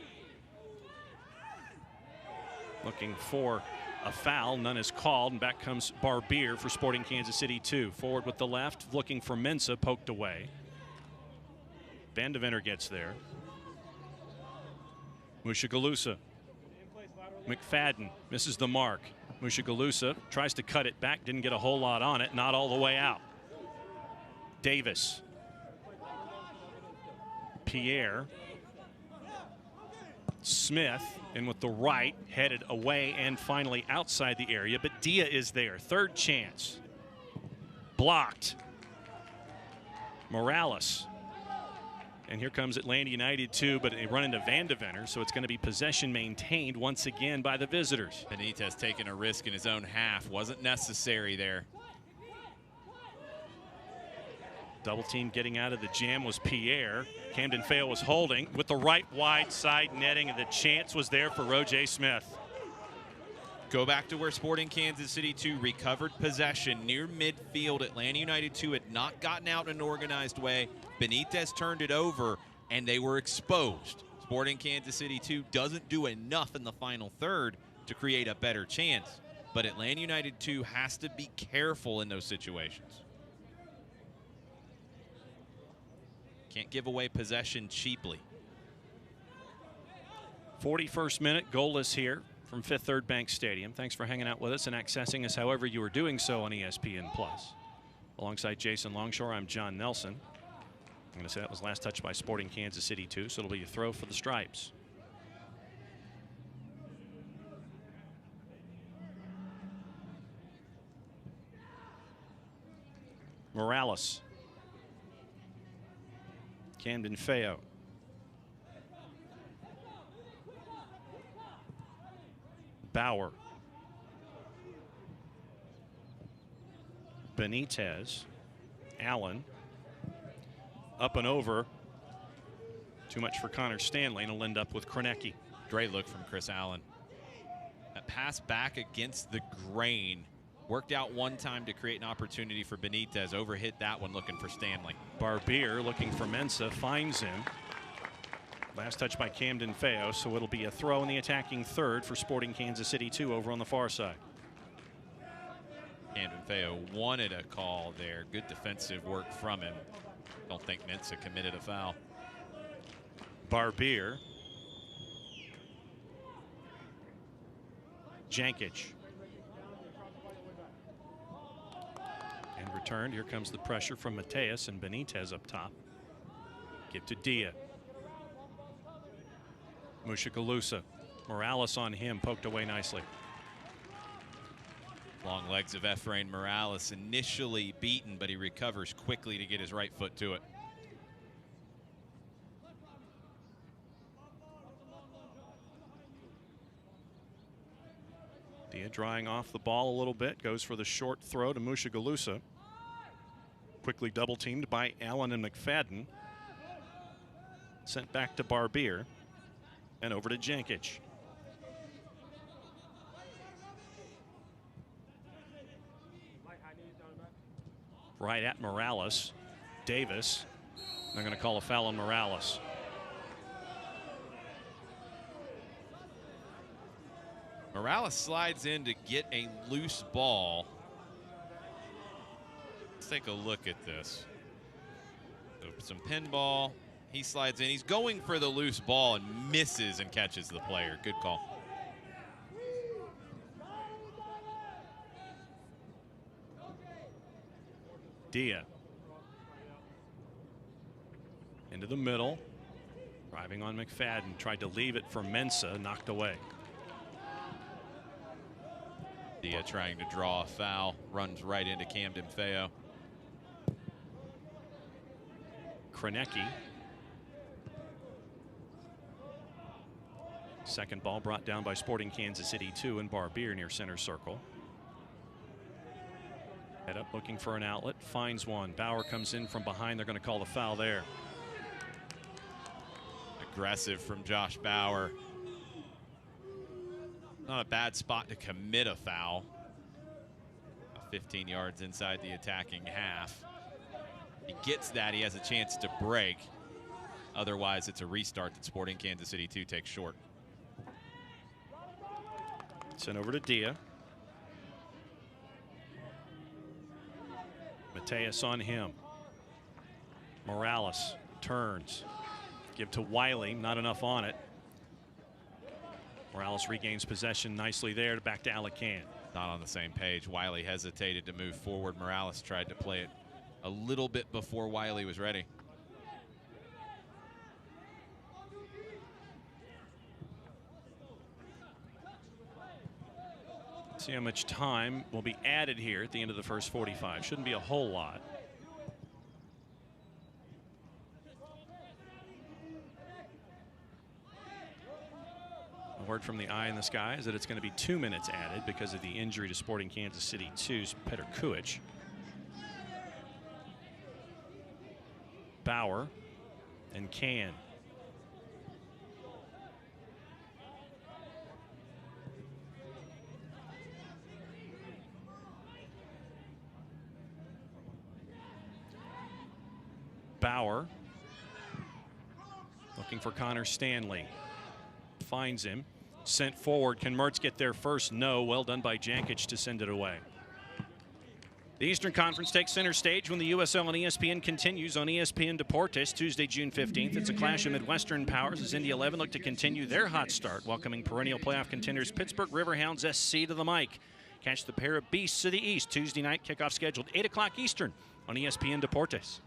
Looking for a foul. None is called. And back comes Barbier for Sporting Kansas City 2. Forward with the left. Looking for Mensah. Poked away. Vandevenner gets there. Mushagalusa. McFadden misses the mark. Mushagalusa tries to cut it back, didn't get a whole lot on it, not all the way out. Davis. Pierre. Smith in with the right, headed away and finally outside the area, but Dia is there. Third chance. Blocked. Morales. And here comes Atlanta United too, but they run into Van de Venner, so it's going to be possession maintained once again by the visitors. Benitez taking a risk in his own half. Wasn't necessary there. Double team getting out of the jam was Pierre. Camden Feo was holding with the right wide side netting, and the chance was there for Roger Smith. Go back to where Sporting Kansas City 2 recovered possession near midfield. Atlanta United 2 had not gotten out in an organized way. Benitez turned it over, and they were exposed. Sporting Kansas City 2 doesn't do enough in the final third to create a better chance, but Atlanta United 2 has to be careful in those situations. Can't give away possession cheaply. 41st minute, goalless here from Fifth Third Bank Stadium. Thanks for hanging out with us and accessing us however you are doing so on ESPN+. Alongside Jason Longshore, I'm John Nelson. I'm going to say that was last touched by Sporting Kansas City 2, so it'll be a throw for the Stripes. Morales. Camden Feo. Bauer. Benitez. Allen. Up and over. Too much for Connor Stanley, and he'll end up with Kronecki. Great look from Chris Allen. That pass back against the grain. Worked out one time to create an opportunity for Benitez. Overhit that one looking for Stanley. Barbier looking for Mensah, finds him. Last touch by Camden Feo, so it'll be a throw in the attacking third for Sporting Kansas City 2 over on the far side. Camden Feo wanted a call there. Good defensive work from him. Don't think Mensah committed a foul. Barbier. Jankic. And returned. Here comes the pressure from Mateus and Benitez up top. Give to Dia. Mushagalusa. Morales on him, poked away nicely. Long legs of Efrain Morales, initially beaten, but he recovers quickly to get his right foot to it. Dia drying off the ball a little bit, goes for the short throw to Mushagalusa. Quickly double teamed by Allen and McFadden. Sent back to Barbier and over to Jankic. Right at Morales. Davis. They're going to call a foul on Morales. Morales slides in to get a loose ball. Let's take a look at this. So some pinball. He slides in. He's going for the loose ball and misses and catches the player. Good call. Dia. Into the middle. Driving on McFadden. Tried to leave it for Mensah. Knocked away. Dia trying to draw a foul. Runs right into Camden Feo. Kronecki. Second ball brought down by Sporting Kansas City 2 and Barbier near center circle. Head up looking for an outlet. Finds one. Bauer comes in from behind. They're going to call the foul there. Aggressive from Josh Bauer. Not a bad spot to commit a foul. 15 yards inside the attacking half. He gets that. He has a chance to break. Otherwise, it's a restart that Sporting Kansas City 2 takes short. Sent over to Dia. Mateus on him. Morales turns. Give to Wiley. Not enough on it. Morales regains possession nicely there, back to Alacan. Not on the same page. Wiley hesitated to move forward. Morales tried to play it a little bit before Wiley was ready. See how much time will be added here at the end of the first 45. Shouldn't be a whole lot. A word from the eye in the sky is that it's going to be 2 minutes added because of the injury to Sporting Kansas City 2's Petr Kuic. Bauer and Can. Bauer looking for Connor Stanley. Finds him. Sent forward. Can Mertz get there first? No. Well done by Jankic to send it away. The Eastern Conference takes center stage when the USL and ESPN continues on ESPN Deportes Tuesday, June 15th. It's a clash of Midwestern powers as Indy 11 look to continue their hot start, welcoming perennial playoff contenders Pittsburgh Riverhounds SC to the mic. Catch the pair of beasts of the East Tuesday night, kickoff scheduled 8 o'clock Eastern on ESPN Deportes.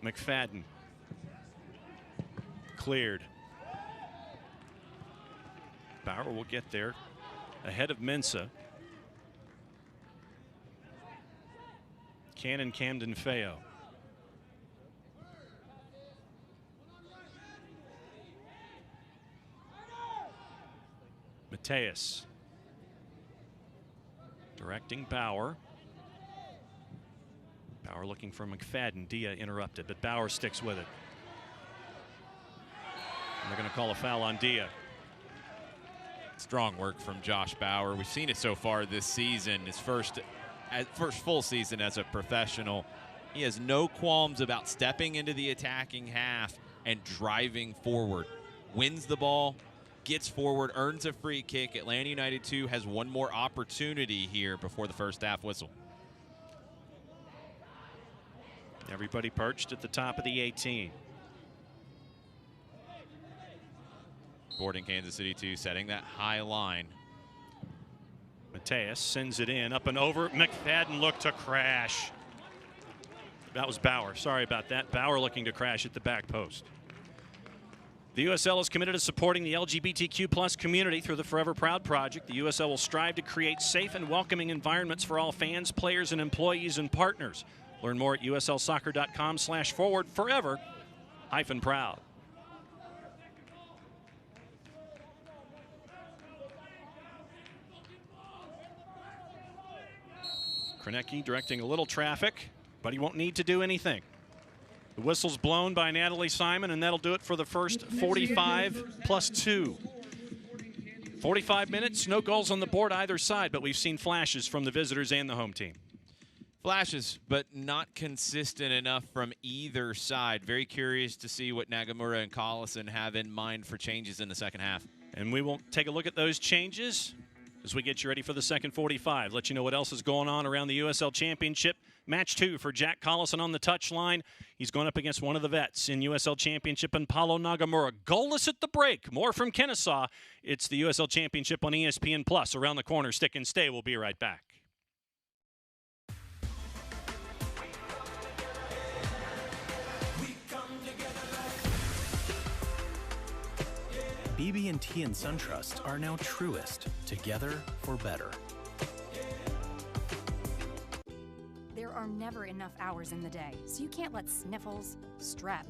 McFadden. Cleared. Bauer will get there ahead of Mensah. Cannon, Camden, Feo. Mateus. Directing Bauer. Bauer looking for McFadden. Dia interrupted, but Bauer sticks with it. And they're going to call a foul on Dia. Strong work from Josh Bauer. We've seen it so far this season. His first full season as a professional. He has no qualms about stepping into the attacking half and driving forward. Wins the ball, gets forward, earns a free kick. Atlanta United 2 has one more opportunity here before the first half whistle. Everybody perched at the top of the 18. Sporting Kansas City 2 setting that high line. Mateus sends it in, up and over. McFadden looked to crash. That was Bauer. Sorry about that. Bauer looking to crash at the back post. The USL is committed to supporting the LGBTQ+ community through the Forever Proud project. The USL will strive to create safe and welcoming environments for all fans, players, and employees and partners. Learn more at uslsoccer.com/forward-forever-proud. Kronecki directing a little traffic, but he won't need to do anything. The whistle's blown by Natalie Simon, and that'll do it for the first 45 plus 2. 45 minutes, no goals on the board either side, but we've seen flashes from the visitors and the home team. Flashes, but not consistent enough from either side. Very curious to see what Nagamura and Collison have in mind for changes in the second half. And we will take a look at those changes as we get you ready for the second 45. Let you know what else is going on around the USL Championship. Match 2 for Jack Collison on the touchline. He's going up against one of the vets in USL Championship, and Paulo Nagamura. Goalless at the break. More from Kennesaw. It's the USL Championship on ESPN+. Around the corner, stick and stay. We'll be right back. BB&T and SunTrust are now truest, together for better. There are never enough hours in the day, so you can't let sniffles, strep,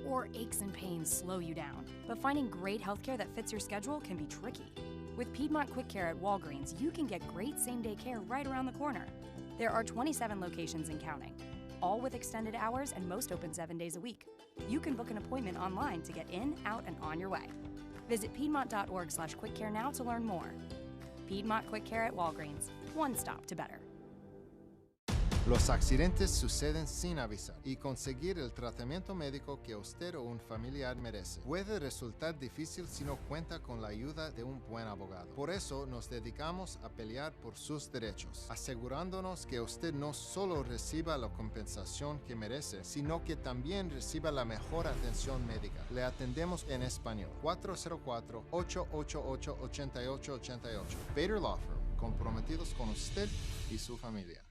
or aches and pains slow you down. But finding great healthcare that fits your schedule can be tricky. With Piedmont Quick Care at Walgreens, you can get great same-day care right around the corner. There are 27 locations and counting, all with extended hours and most open 7 days a week. You can book an appointment online to get in, out, and on your way. Visit Piedmont.org/quickcare now to learn more. Piedmont Quick Care at Walgreens. One stop to better. Los accidentes suceden sin avisar y conseguir el tratamiento médico que usted o un familiar merece puede resultar difícil si no cuenta con la ayuda de un buen abogado. Por eso nos dedicamos a pelear por sus derechos, asegurándonos que usted no solo reciba la compensación que merece, sino que también reciba la mejor atención médica. Le atendemos en español. 404-888-8888. Bader Law Firm, comprometidos con usted y su familia.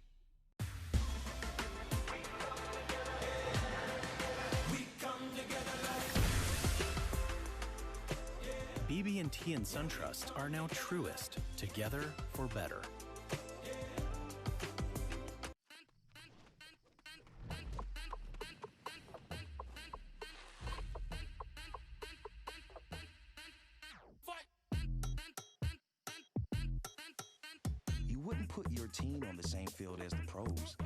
BB&T and SunTrust are now truest, together for better. You wouldn't put your team on the same field as the pros.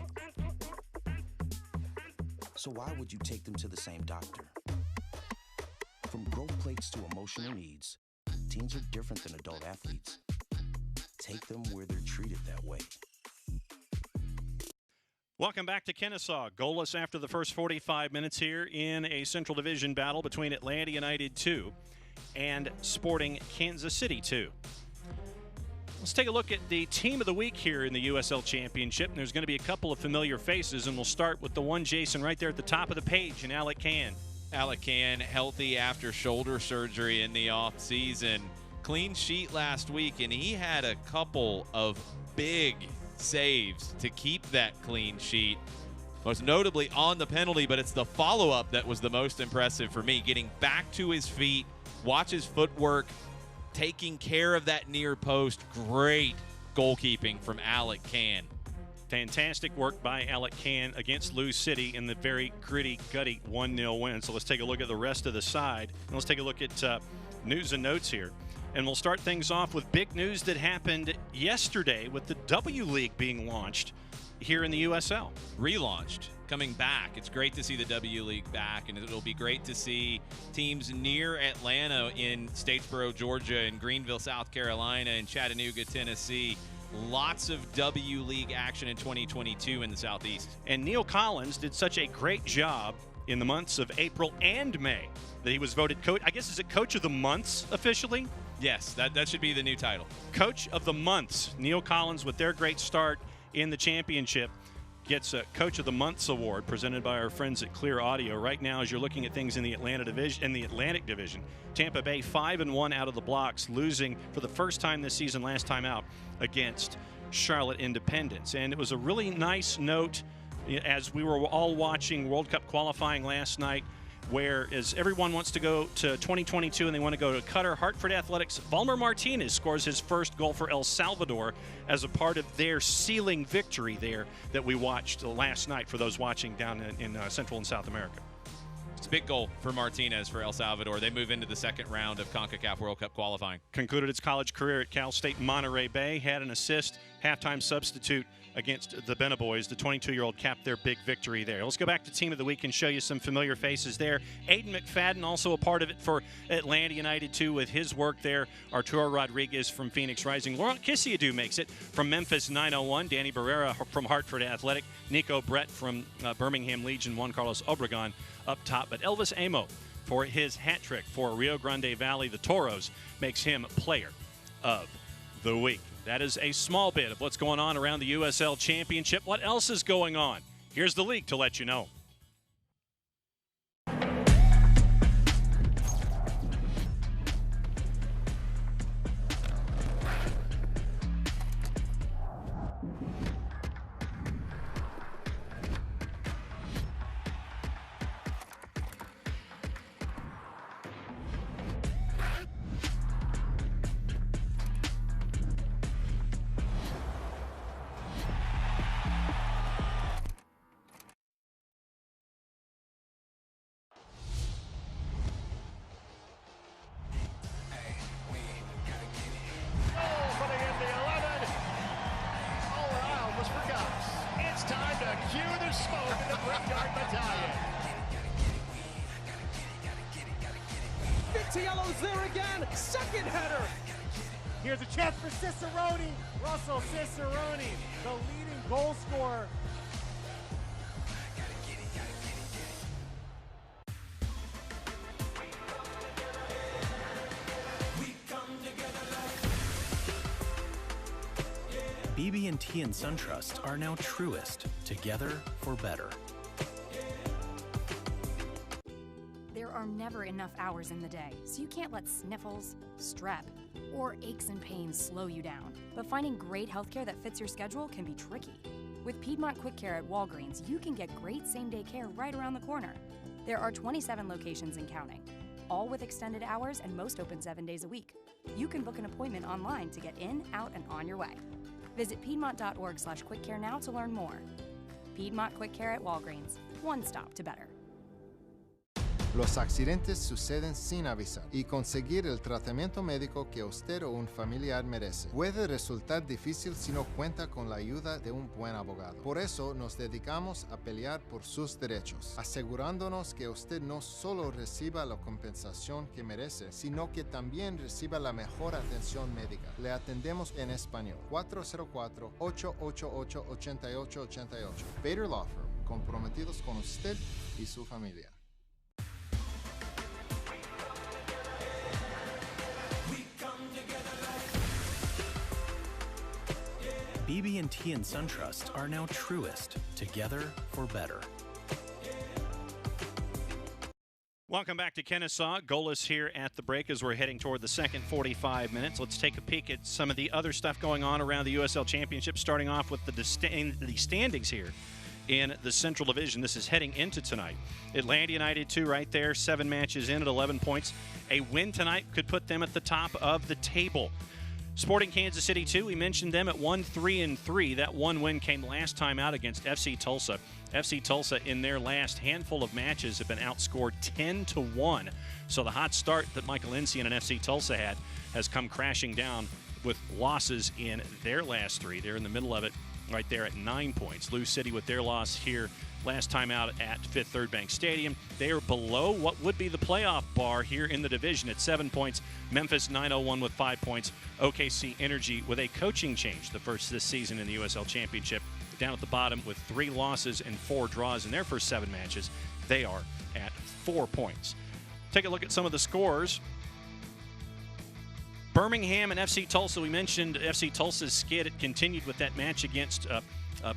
So why would you take them to the same doctor? From growth plates to emotional needs, teens are different than adult athletes. Take them where they're treated that way. Welcome back to Kennesaw. Goalless after the first 45 minutes here in a Central Division battle between Atlanta United 2 and Sporting Kansas City 2. Let's take a look at the team of the week here in the USL Championship. And there's going to be a couple of familiar faces, and we'll start with the one, Jason, right there at the top of the page, in Alec Can. Alec Can, healthy after shoulder surgery in the offseason. Clean sheet last week, and he had a couple of big saves to keep that clean sheet. Most notably on the penalty, but it's the follow-up that was the most impressive for me. Getting back to his feet, watch his footwork, taking care of that near post. Great goalkeeping from Alec Can. Fantastic work by Alec Can against Lou City in the very gritty, gutty 1-0 win. So let's take a look at the rest of the side. And let's take a look at news and notes here. And we'll start things off with big news that happened yesterday with the W League being launched here in the USL. Relaunched, coming back. It's great to see the W League back, and it'll be great to see teams near Atlanta in Statesboro, Georgia, and Greenville, South Carolina, and Chattanooga, Tennessee. Lots of W League action in 2022 in the Southeast. And Neil Collins did such a great job in the months of April and May that he was voted coach. I guess, is it Coach of the Months officially? Yes, that should be the new title. Coach of the Months. Neil Collins, with their great start in the championship, gets a Coach of the Months award presented by our friends at Clear Audio. Right now, as you're looking at things in the Atlantic Division, Tampa Bay 5-1 out of the blocks, losing for the first time this season, last time out, against Charlotte Independence. And it was a really nice note as we were all watching World Cup qualifying last night, where as everyone wants to go to 2022 and they want to go to Qatar, Hartford Athletics, Valmer Martinez scores his first goal for El Salvador as a part of their sealing victory there that we watched last night for those watching down in Central and South America. It's a big goal for Martinez for El Salvador. They move into the second round of CONCACAF World Cup qualifying. Concluded his college career at Cal State Monterey Bay, had an assist, halftime substitute against the Benna Boys. The 22-year-old capped their big victory there. Let's go back to Team of the Week and show you some familiar faces there. Aiden McFadden, also a part of it for Atlanta United, too, with his work there. Arturo Rodriguez from Phoenix Rising. Laurent Kisiadou makes it from Memphis 901. Danny Barrera from Hartford Athletic. Nico Brett from Birmingham Legion. Juan Carlos Obregon up top. But Elvis Amo, for his hat trick for Rio Grande Valley, the Toros, makes him Player of the Week. That is a small bit of what's going on around the USL Championship. What else is going on? Here's the league to let you know. Yellow's there again, second header. Here's a chance for Cicerone. Russell Cicerone, the leading goal scorer BB&T and SunTrust are now Truist, together for better. There are never enough hours in the day, so you can't let sniffles, strep, or aches and pains slow you down. But finding great healthcare that fits your schedule can be tricky. With Piedmont Quick Care at Walgreens, you can get great same-day care right around the corner. There are 27 locations and counting, all with extended hours and most open 7 days a week. You can book an appointment online to get in, out, and on your way. Visit piedmont.org/quickcare now to learn more. Piedmont Quick Care at Walgreens, one stop to better. Los accidentes suceden sin avisar y conseguir el tratamiento médico que usted o un familiar merece puede resultar difícil si no cuenta con la ayuda de un buen abogado. Por eso nos dedicamos a pelear por sus derechos, asegurándonos que usted no solo reciba la compensación que merece, sino que también reciba la mejor atención médica. Le atendemos en español. 404-888-8888. Bader Law Firm, comprometidos con usted y su familia. BB&T and SunTrust are now Truist, together for better. Welcome back to Kennesaw. Goalless here at the break as we're heading toward the second 45 minutes. Let's take a peek at some of the other stuff going on around the USL Championship, starting off with the standings here in the Central Division. This is heading into tonight. Atlanta United 2 right there, 7 matches in at 11 points. A win tonight could put them at the top of the table. Sporting Kansas City 2, we mentioned them at 1-3-3. That one win came last time out against FC Tulsa. FC Tulsa in their last handful of matches have been outscored 10-1. So the hot start that Michael Encian and FC Tulsa had has come crashing down with losses in their last 3. They're in the middle of it right there at 9 points. Lou City with their loss here last time out at Fifth Third Bank Stadium. They are below what would be the playoff bar here in the division at 7 points. Memphis 901 with 5 points. OKC Energy with a coaching change, the first this season in the USL Championship, down at the bottom with 3 losses and 4 draws in their first 7 matches. They are at 4 points. Take a look at some of the scores. Birmingham and FC Tulsa, we mentioned FC Tulsa's skid. It continued with that match against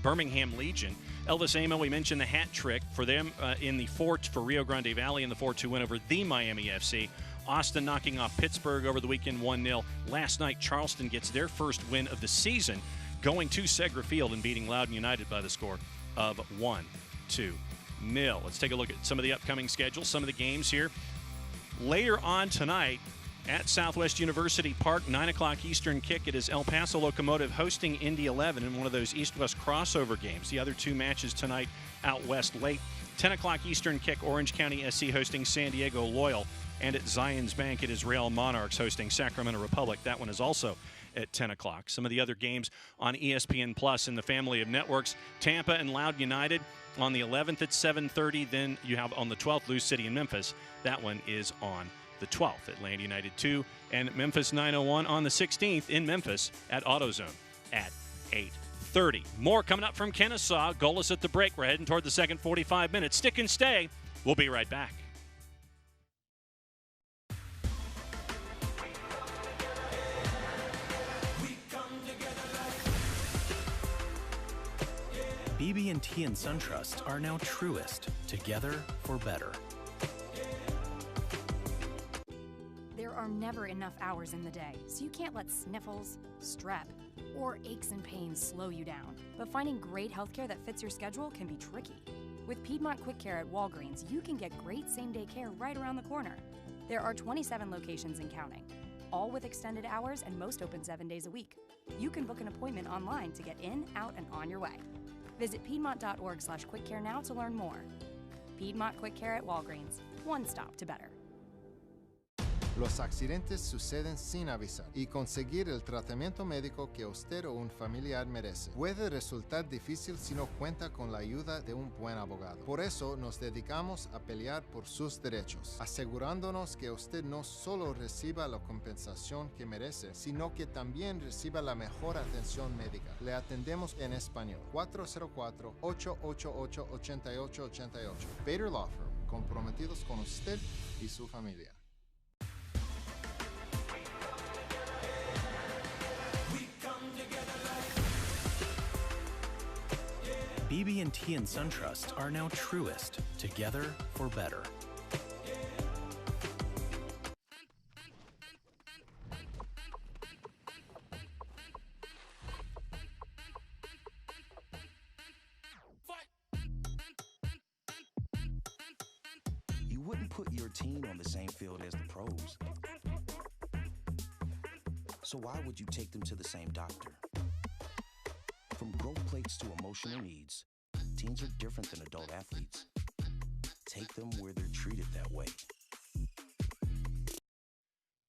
Birmingham Legion. Elvis Amo, we mentioned the hat trick for them in the fort for Rio Grande Valley in the 4-2 win over the Miami FC. Austin knocking off Pittsburgh over the weekend 1-0. Last night, Charleston gets their first win of the season, going to Segra Field and beating Loudoun United by the score of 1-0. Let's take a look at some of the upcoming schedules, some of the games here. Later on tonight, at Southwest University Park, 9 o'clock Eastern kick. It is El Paso Locomotive hosting Indy 11 in one of those East-West crossover games. The other 2 matches tonight out west late. 10 o'clock Eastern kick, Orange County SC hosting San Diego Loyal. And at Zions Bank, it is Real Monarchs hosting Sacramento Republic. That one is also at 10 o'clock. Some of the other games on ESPN Plus in the family of networks. Tampa and Loudoun United on the 11th at 7:30. Then you have on the 12th, Lou City and Memphis. That one is on the 12th, Atlanta United 2, and Memphis 901 on the 16th in Memphis at AutoZone at 8:30. More coming up from Kennesaw. Goalless at the break. We're heading toward the second 45 minutes. Stick and stay. We'll be right back. BB&T and SunTrust are now Truist, together for better. There are never enough hours in the day, so you can't let sniffles, strep, or aches and pains slow you down. But finding great healthcare that fits your schedule can be tricky. With Piedmont Quick Care at Walgreens, you can get great same-day care right around the corner. There are 27 locations and counting, all with extended hours and most open 7 days a week. You can book an appointment online to get in, out, and on your way. Visit piedmont.org/quickcare now to learn more. Piedmont Quick Care at Walgreens, one stop to better. Los accidentes suceden sin avisar y conseguir el tratamiento médico que usted o un familiar merece puede resultar difícil si no cuenta con la ayuda de un buen abogado. Por eso nos dedicamos a pelear por sus derechos, asegurándonos que usted no solo reciba la compensación que merece, sino que también reciba la mejor atención médica. Le atendemos en español. 404-888-8888. Bader Law Firm, comprometidos con usted y su familia. BB&T and SunTrust are now Truest, together for better. You wouldn't put your team on the same field as the pros. So why would you take them to the same doctor? From growth plates to emotional needs, teens are different than adult athletes. Take them where they're treated that way.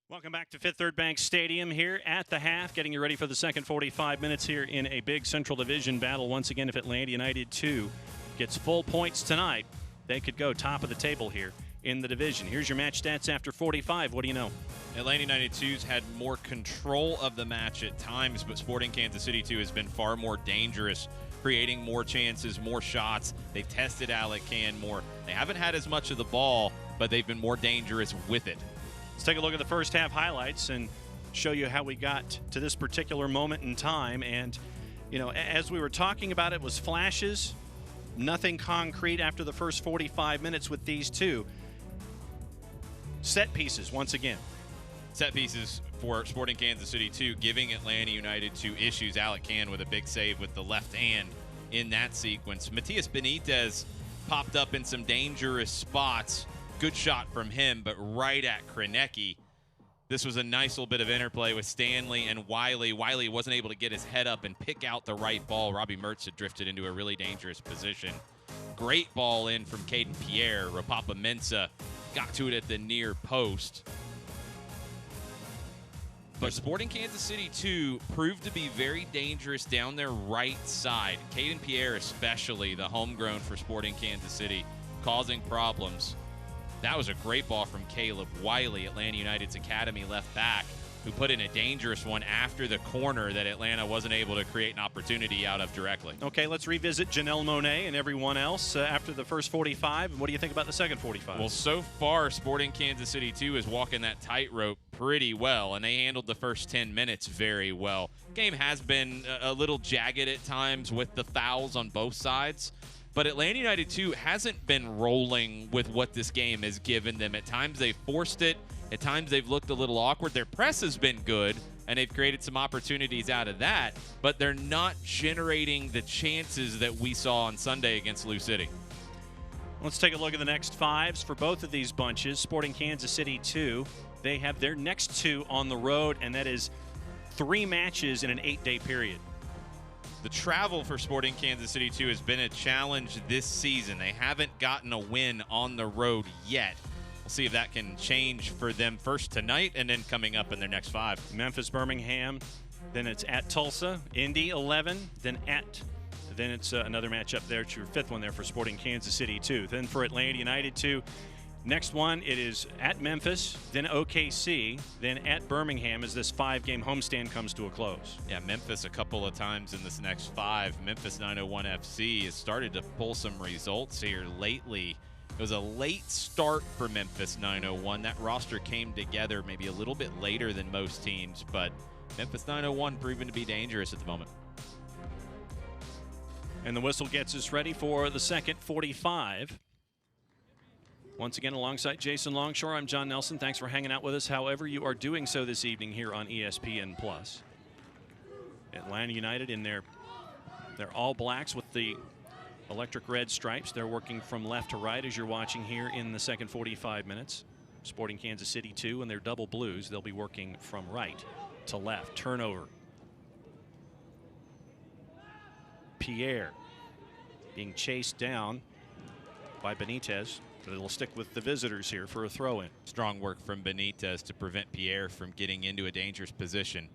Welcome back to Fifth Third Bank Stadium here at the half, getting you ready for the second 45 minutes here in a big Central Division battle. Once again, if Atlanta United 2 gets full points tonight, they could go top of the table here in the division. Here's your match stats after 45. What do you know? Atlanta United 2's had more control of the match at times, but Sporting Kansas City 2 has been far more dangerous, creating more chances, more shots. They've tested Alec Can more. They haven't had as much of the ball, but they've been more dangerous with it. Let's take a look at the first half highlights and show you how we got to this particular moment in time. And, you know, as we were talking about, it was flashes, nothing concrete after the first 45 minutes with these two. Set pieces, once again. Set pieces for Sporting Kansas City 2, giving Atlanta United 2 issues. Alec Can with a big save with the left hand in that sequence. Matias Benitez popped up in some dangerous spots. Good shot from him, but right at Krenecki. This was a nice little bit of interplay with Stanley and Wiley. Wiley wasn't able to get his head up and pick out the right ball. Robbie Mertz had drifted into a really dangerous position. Great ball in from Caden Pierre. Rapapa Mensah got to it at the near post. But Sporting Kansas City 2 proved to be very dangerous down their right side. Caden Pierre especially, the homegrown for Sporting Kansas City, causing problems. That was a great ball from Caleb Wiley, Atlanta United's academy left back, who put in a dangerous one after the corner that Atlanta wasn't able to create an opportunity out of directly. Okay, let's revisit Janelle Monáe and everyone else after the first 45. What do you think about the second 45? Well, so far, Sporting Kansas City 2 is walking that tightrope pretty well, and they handled the first 10 minutes very well. Game has been a little jagged at times with the fouls on both sides, but Atlanta United 2 hasn't been rolling with what this game has given them. At times they've forced it. At times they've looked a little awkward. Their press has been good, and they've created some opportunities out of that, but they're not generating the chances that we saw on Sunday against Lou City. Let's take a look at the next fives for both of these bunches. Sporting Kansas City 2, they have their next two on the road, and that is 3 matches in an 8-day period. The travel for Sporting Kansas City 2 has been a challenge this season. They haven't gotten a win on the road yet. We'll see if that can change for them first tonight and then coming up in their next 5. Memphis, Birmingham, then it's at Tulsa, Indy 11, then it's another matchup there. It's your 5th one there for Sporting Kansas City 2. Then for Atlanta United 2, next one, it is at Memphis, then OKC, then at Birmingham as this 5-game homestand comes to a close. Yeah, Memphis a couple of times in this next 5. Memphis 901 FC has started to pull some results here lately. It was a late start for Memphis 901. That roster came together maybe a little bit later than most teams, but Memphis 901 proven to be dangerous at the moment. And the whistle gets us ready for the second 45. Once again, alongside Jason Longshore, I'm John Nelson. Thanks for hanging out with us, however you are doing so this evening here on ESPN+. Atlanta United in their all blacks with the electric red stripes. They're working from left to right as you're watching here in the second 45 minutes. Sporting Kansas City 2 and their double blues. They'll be working from right to left. Turnover. Pierre being chased down by Benitez. But it'll stick with the visitors here for a throw-in. Strong work from Benitez to prevent Pierre from getting into a dangerous position.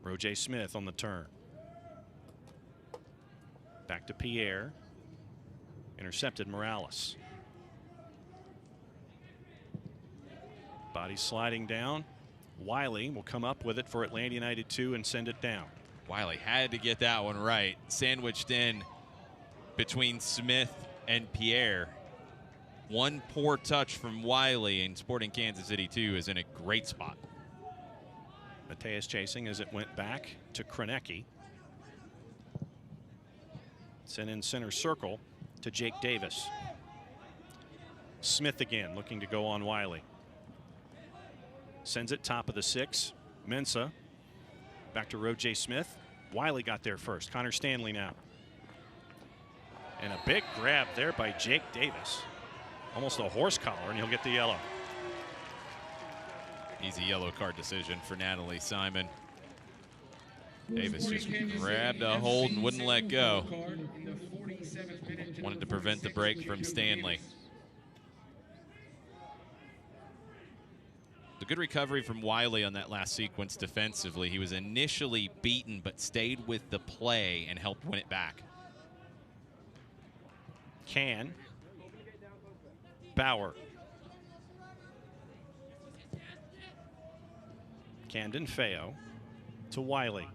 Roger Smith on the turn. Back to Pierre. Intercepted Morales. Body sliding down. Wiley will come up with it for Atlanta United 2 and send it down. Wiley had to get that one right. Sandwiched in between Smith and Pierre. One poor touch from Wiley, and Sporting Kansas City 2 is in a great spot. Mateus chasing as it went back to Kronecki. Sent in center circle to Jake Davis. Smith again looking to go on Wiley. Sends it top of the 6. Mensah back to Roger Smith. Wiley got there first. Connor Stanley now. And a big grab there by Jake Davis. Almost a horse collar, and he'll get the yellow. Easy yellow card decision for Natalie Simon. Davis just grabbed a hold and wouldn't let go. Wanted to prevent the break from Stanley. The good recovery from Wiley on that last sequence defensively. He was initially beaten but stayed with the play and helped win it back. Bauer. Camden Feo to Wiley.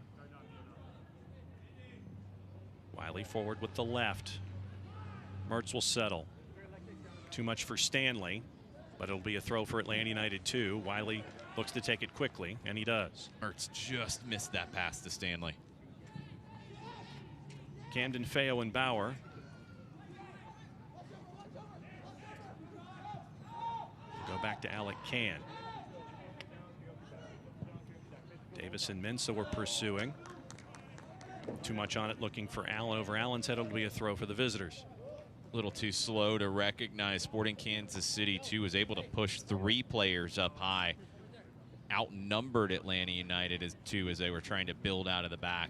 Wiley forward with the left. Mertz will settle. Too much for Stanley, but it'll be a throw for Atlanta United 2. Wiley looks to take it quickly, and he does. Mertz just missed that pass to Stanley. Camden Feo and Bauer. Go back to Alec Can. Davis and Mensah were pursuing. Too much on it, looking for Allen over Allen's head. It'll be a throw for the visitors. A little too slow to recognize. Sporting Kansas City 2 was able to push 3 players up high. Outnumbered Atlanta United as 2 as they were trying to build out of the back.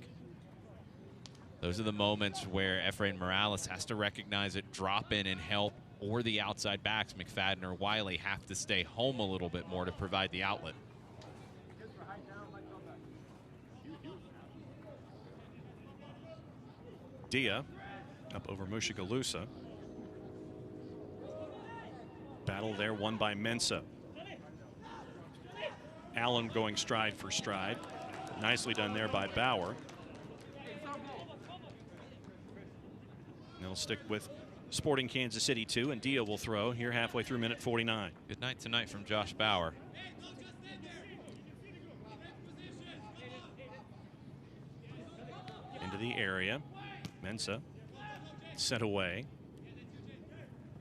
Those are the moments where Efrain Morales has to recognize it, drop in and help, or the outside backs, McFadden or Wiley, have to stay home a little bit more to provide the outlet. Dia up over Mushagalusa. Battle there won by Mensah. Allen going stride for stride. Nicely done there by Bauer. And they'll stick with Sporting Kansas City 2, and Dia will throw here halfway through minute 49. Good night tonight from Josh Bauer. Into the area. Mensah set away,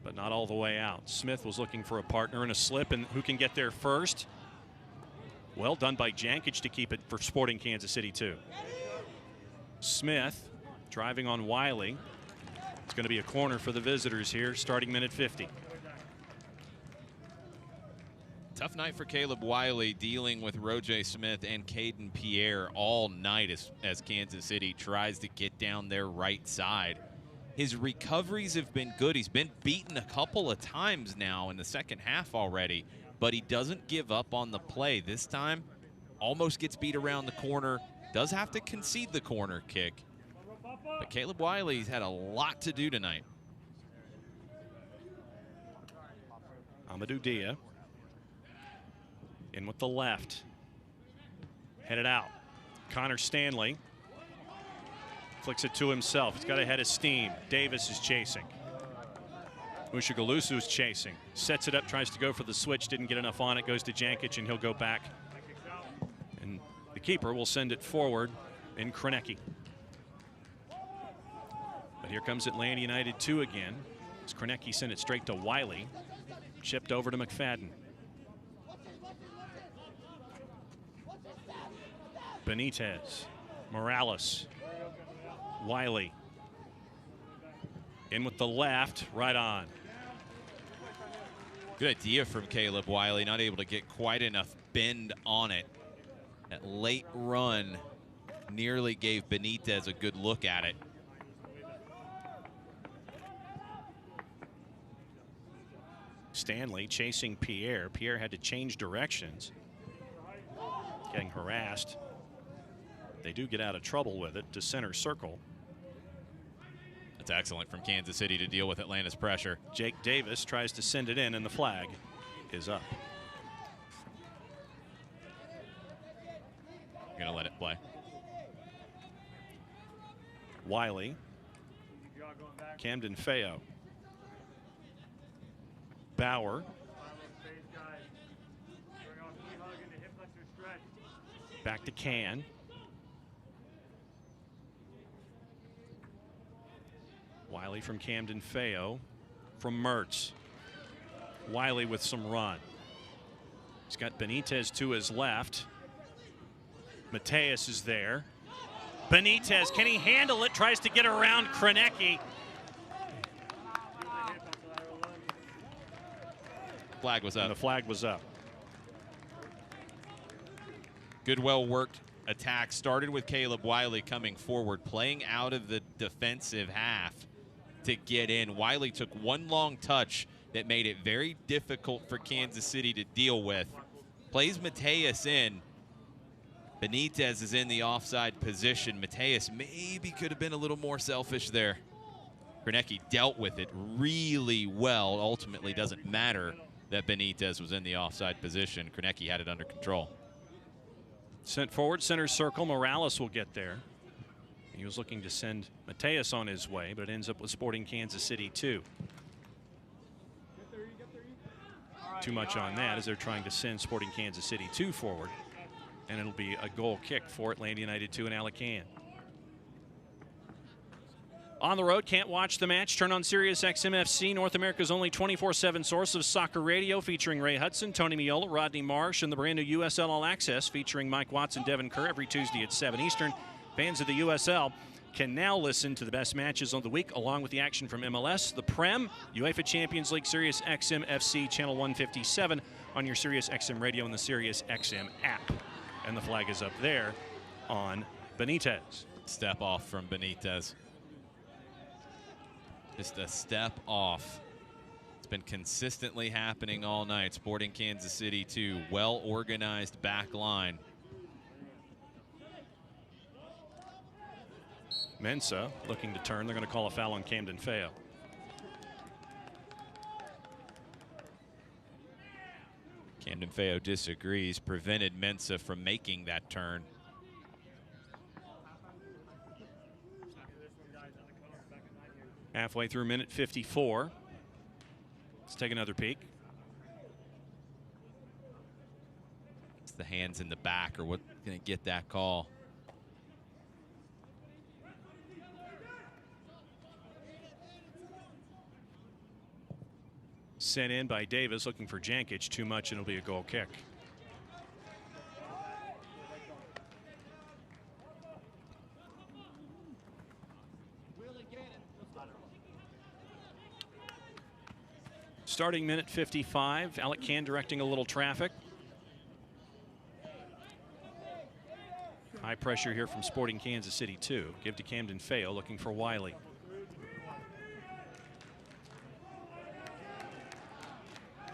but not all the way out. Smith was looking for a partner in a slip, and who can get there first? Well done by Jankic to keep it for Sporting Kansas City 2. Smith driving on Wiley. It's going to be a corner for the visitors here, starting minute 50. Tough night for Caleb Wiley, dealing with Roger Smith and Caden Pierre all night as Kansas City tries to get down their right side. His recoveries have been good. He's been beaten a couple of times now in the second half already, but he doesn't give up on the play. This time, almost gets beat around the corner, does have to concede the corner kick. But Caleb Wiley's had a lot to do tonight. Amadou Dia in with the left. Headed out. Connor Stanley flicks it to himself. He's got a head of steam. Davis is chasing. Mushagalusa is chasing. Sets it up, tries to go for the switch. Didn't get enough on it. Goes to Jankic, and he'll go back. And the keeper will send it forward in Kronecki. But here comes Atlanta United 2 again. As Kronecki sent it straight to Wiley. Chipped over to McFadden. Benitez, Morales, Wiley. In with the left, right on. Good idea from Caleb Wiley, not able to get quite enough bend on it. That late run nearly gave Benitez a good look at it. Stanley chasing Pierre. Pierre had to change directions. Getting harassed. They do get out of trouble with it to center circle. That's excellent from Kansas City to deal with Atlanta's pressure. Jake Davis tries to send it in, and the flag is up. Gonna let it play. Wiley. Camden Feo. Bauer. Back to Can. Wiley from Camden Feo. From Mertz. Wiley with some run. He's got Benitez to his left. Mateus is there. Benitez, can he handle it? Tries to get around Kronecki. Flag was up. And the flag was up. Good, well-worked attack. Started with Caleb Wiley coming forward, playing out of the defensive half to get in. Wiley took one long touch that made it very difficult for Kansas City to deal with. Plays Mateus in. Benitez is in the offside position. Mateus maybe could have been a little more selfish there. Kronecki dealt with it really well. Ultimately, doesn't matter that Benitez was in the offside position. Kronecki had it under control. Sent forward, center circle. Morales will get there. He was looking to send Mateus on his way, but it ends up with Sporting Kansas City 2. Too much on that as they're trying to send Sporting Kansas City 2 forward. And it'll be a goal kick for Atlanta United 2 and Alacan. On the road, can't watch the match? Turn on Sirius XM-FC, North America's only 24/7 source of soccer radio, featuring Ray Hudson, Tony Miola, Rodney Marsh, and the brand new USL All Access featuring Mike Watson, Devin Kerr every Tuesday at 7 Eastern. Fans of the USL can now listen to the best matches of the week along with the action from MLS, the Prem, UEFA Champions League, Sirius XM-FC, channel 157 on your Sirius XM radio and the Sirius XM app. And the flag is up there on Benitez. Step off from Benitez. Just a step off. It's been consistently happening all night. Sporting Kansas City 2, well-organized back line. Mensah looking to turn. They're going to call a foul on Camden Feo. Camden Feo disagrees, prevented Mensah from making that turn. Halfway through minute 54. Let's take another peek. It's the hands in the back or what's going to get that call. Sent in by Davis, looking for Jankic. Too much, and it'll be a goal kick. Starting minute 55, Alec Can directing a little traffic. High pressure here from Sporting Kansas City 2. Give to Camden Feo, looking for Wiley.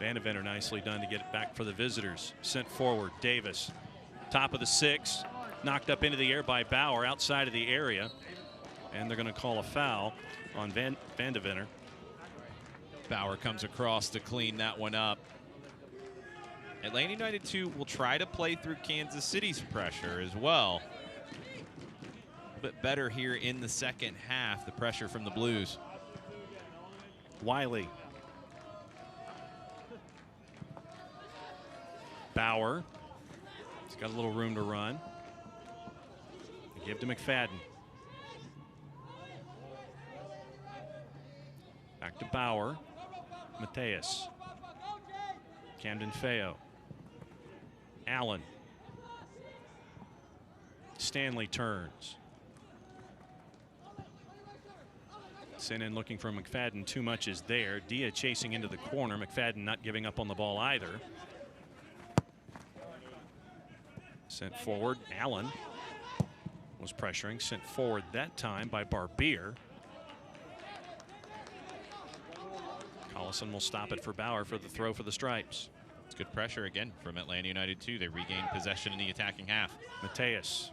Vandeventer nicely done to get it back for the visitors. Sent forward, Davis. Top of the 6, knocked up into the air by Bauer outside of the area. And they're going to call a foul on Vandeventer. Bauer comes across to clean that one up. Atlanta United 2 will try to play through Kansas City's pressure as well. A bit better here in the second half, the pressure from the Blues. Wiley. Bauer. He's got a little room to run. Give to McFadden. Back to Bauer. Mateus. Camden Feo. Allen. Stanley turns. Sent in looking for McFadden. Too much is there. Dia chasing into the corner. McFadden not giving up on the ball either. Sent forward. Allen was pressuring. Sent forward that time by Barbier. Collison will stop it for Bauer for the throw for the Stripes. It's good pressure again from Atlanta United 2. They regain possession in the attacking half. Mateus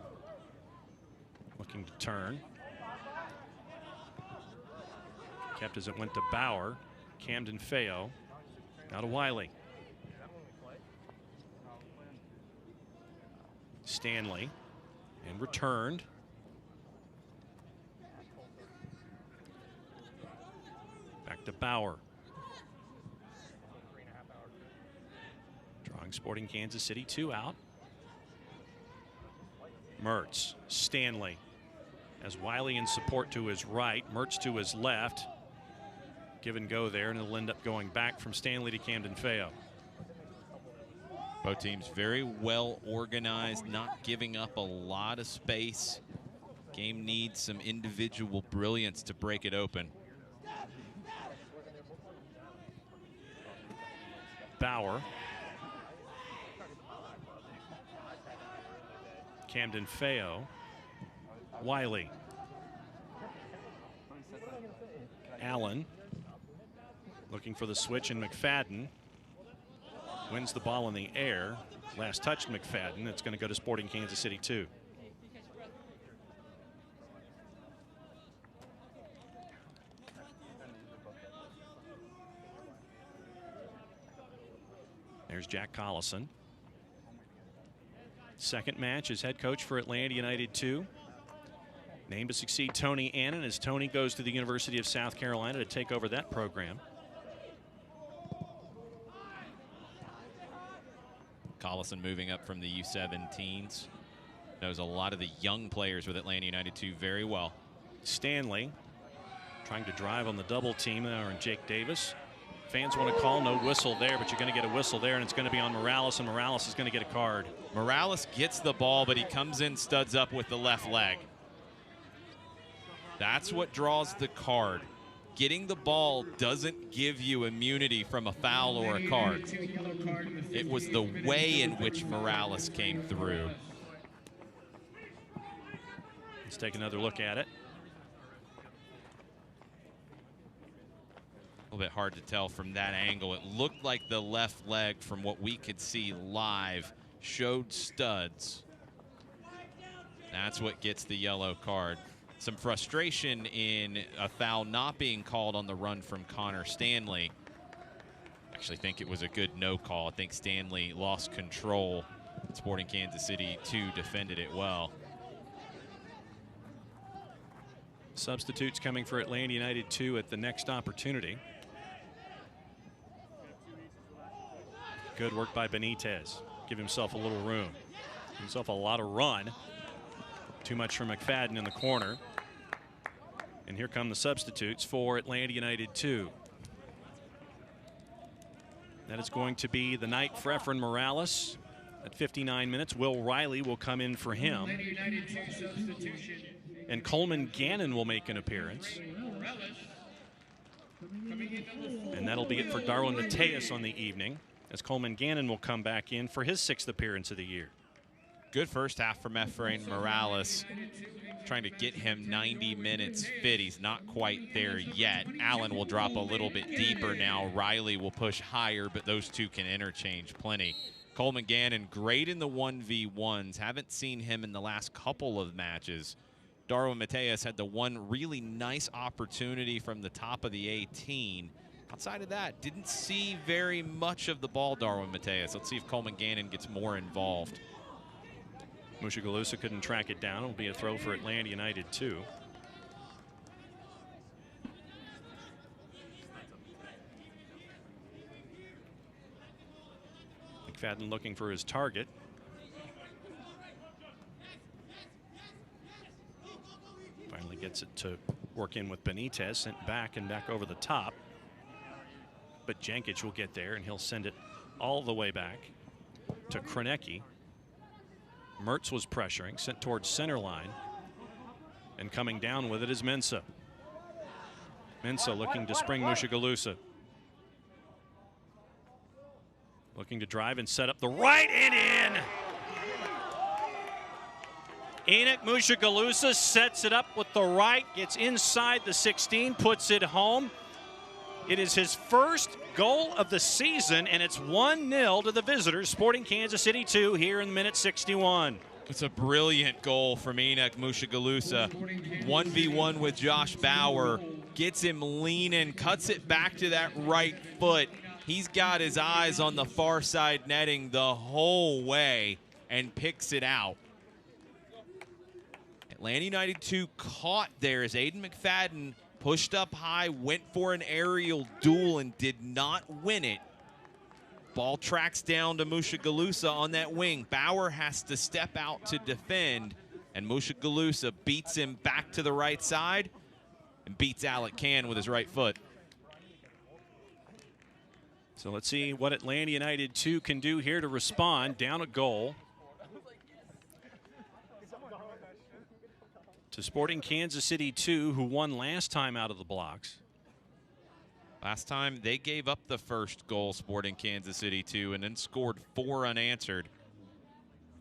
looking to turn. Kept as it went to Bauer. Camden Feo. Now to Wiley. Stanley. And returned. Back to Bauer. Drawing Sporting Kansas City 2 out. Mertz, Stanley, as Wiley in support to his right, Mertz to his left. Give and go there, and it'll end up going back from Stanley to Camden Feo. Both teams very well organized, not giving up a lot of space. Game needs some individual brilliance to break it open. Bauer. Camden Feo. Wiley. Allen looking for the switch, and McFadden wins the ball in the air. Last touch McFadden. It's going to go to Sporting Kansas City 2. There's Jack Collison. Second match as head coach for Atlanta United 2. Named to succeed Tony Annan as Tony goes to the University of South Carolina to take over that program. Collison moving up from the U17s. Knows a lot of the young players with Atlanta United 2 very well. Stanley trying to drive on the double team there, and Jake Davis. Fans want to call, no whistle there, but you're going to get a whistle there, and it's going to be on Morales, and Morales is going to get a card. Morales gets the ball, but he comes in, studs up with the left leg. That's what draws the card. Getting the ball doesn't give you immunity from a foul or a card. It was the way in which Morales came through. Let's take another look at it. A little bit hard to tell from that angle. It looked like the left leg, from what we could see live, showed studs. That's what gets the yellow card. Some frustration in a foul not being called on the run from Connor Stanley. Actually think it was a good no call. I think Stanley lost control. Sporting Kansas City 2 defended it well. Substitutes coming for Atlanta United 2 at the next opportunity. Good work by Benitez. Give himself a little room. Give himself a lot of run. Too much for McFadden in the corner. And here come the substitutes for Atlanta United 2. That is going to be the night for Efren Morales. At 59 minutes, Will Riley will come in for him. And Coleman Gannon will make an appearance. And that'll be it for Darwin Mateus on the evening, as Coleman Gannon will come back in for his 6th appearance of the year. Good first half from Efrain Morales, trying to get him 90 minutes fit. He's not quite there yet. Allen will drop a little bit deeper now. Riley will push higher, but those two can interchange plenty. Coleman Gannon, great in the 1v1s. Haven't seen him in the last couple of matches. Darwin Mateus had the one really nice opportunity from the top of the 18. Outside of that, didn't see very much of the ball, Darwin Mateus. Let's see if Coleman Gannon gets more involved. Mushagalusa couldn't track it down. It'll be a throw for Atlanta United 2. McFadden looking for his target. Finally gets it to work in with Benitez, sent back and back over the top. But Jankic will get there, and he'll send it all the way back to Kronecki. Mertz was pressuring, sent towards center line, and coming down with it is Mensah. Mensah looking to spring Mushagalusa. Looking to drive and set up the right and in. Enoch Mushagalusa sets it up with the right, gets inside the 16, puts it home. It is his first goal of the season, and it's 1-0 to the visitors, Sporting Kansas City 2 here in minute 61. It's a brilliant goal from Enoch Mushagalusa. 1v1 with Josh Bauer. Gets him leaning, cuts it back to that right foot. He's got his eyes on the far side netting the whole way and picks it out. Atlanta United 2 caught there as Aiden McFadden pushed up high, went for an aerial duel and did not win it. Ball tracks down to Mushagalusa on that wing. Bauer has to step out to defend. And Mushagalusa beats him back to the right side and beats Alec Can with his right foot. So let's see what Atlanta United 2 can do here to respond. Down a goal to Sporting Kansas City 2, who won last time out of the blocks. Last time they gave up the first goal, Sporting Kansas City 2, and then scored 4 unanswered.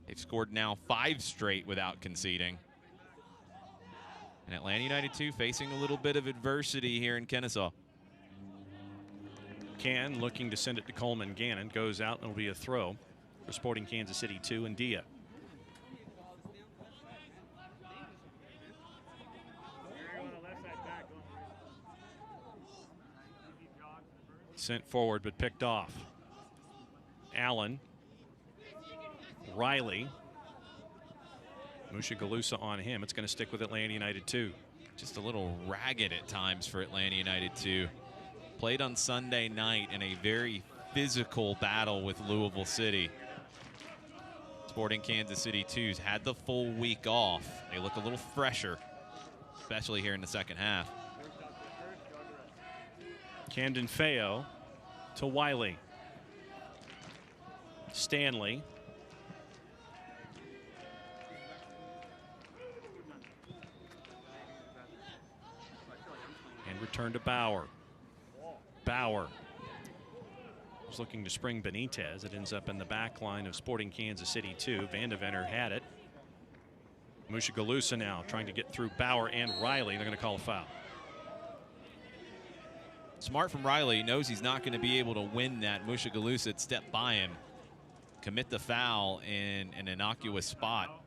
They've scored now 5 straight without conceding. And Atlanta United 2 facing a little bit of adversity here in Kennesaw. Can looking to send it to Coleman. Gannon goes out, and it'll be a throw for Sporting Kansas City 2 and Dia. Sent forward but picked off. Allen. Riley. Mushagalusa on him. It's going to stick with Atlanta United 2. Just a little ragged at times for Atlanta United 2. Played on Sunday night in a very physical battle with Louisville City. Sporting Kansas City 2's had the full week off. They look a little fresher, especially here in the second half. Camden Feo to Wiley. Stanley. And return to Bauer. Bauer was looking to spring Benitez. It ends up in the back line of Sporting Kansas City 2. Vandevenner had it. Mushagalusa now trying to get through Bauer and Riley. They're going to call a foul. Smart from Riley. He knows he's not going to be able to win that. Mushagalusa had stepped by him. Commit the foul in an innocuous spot.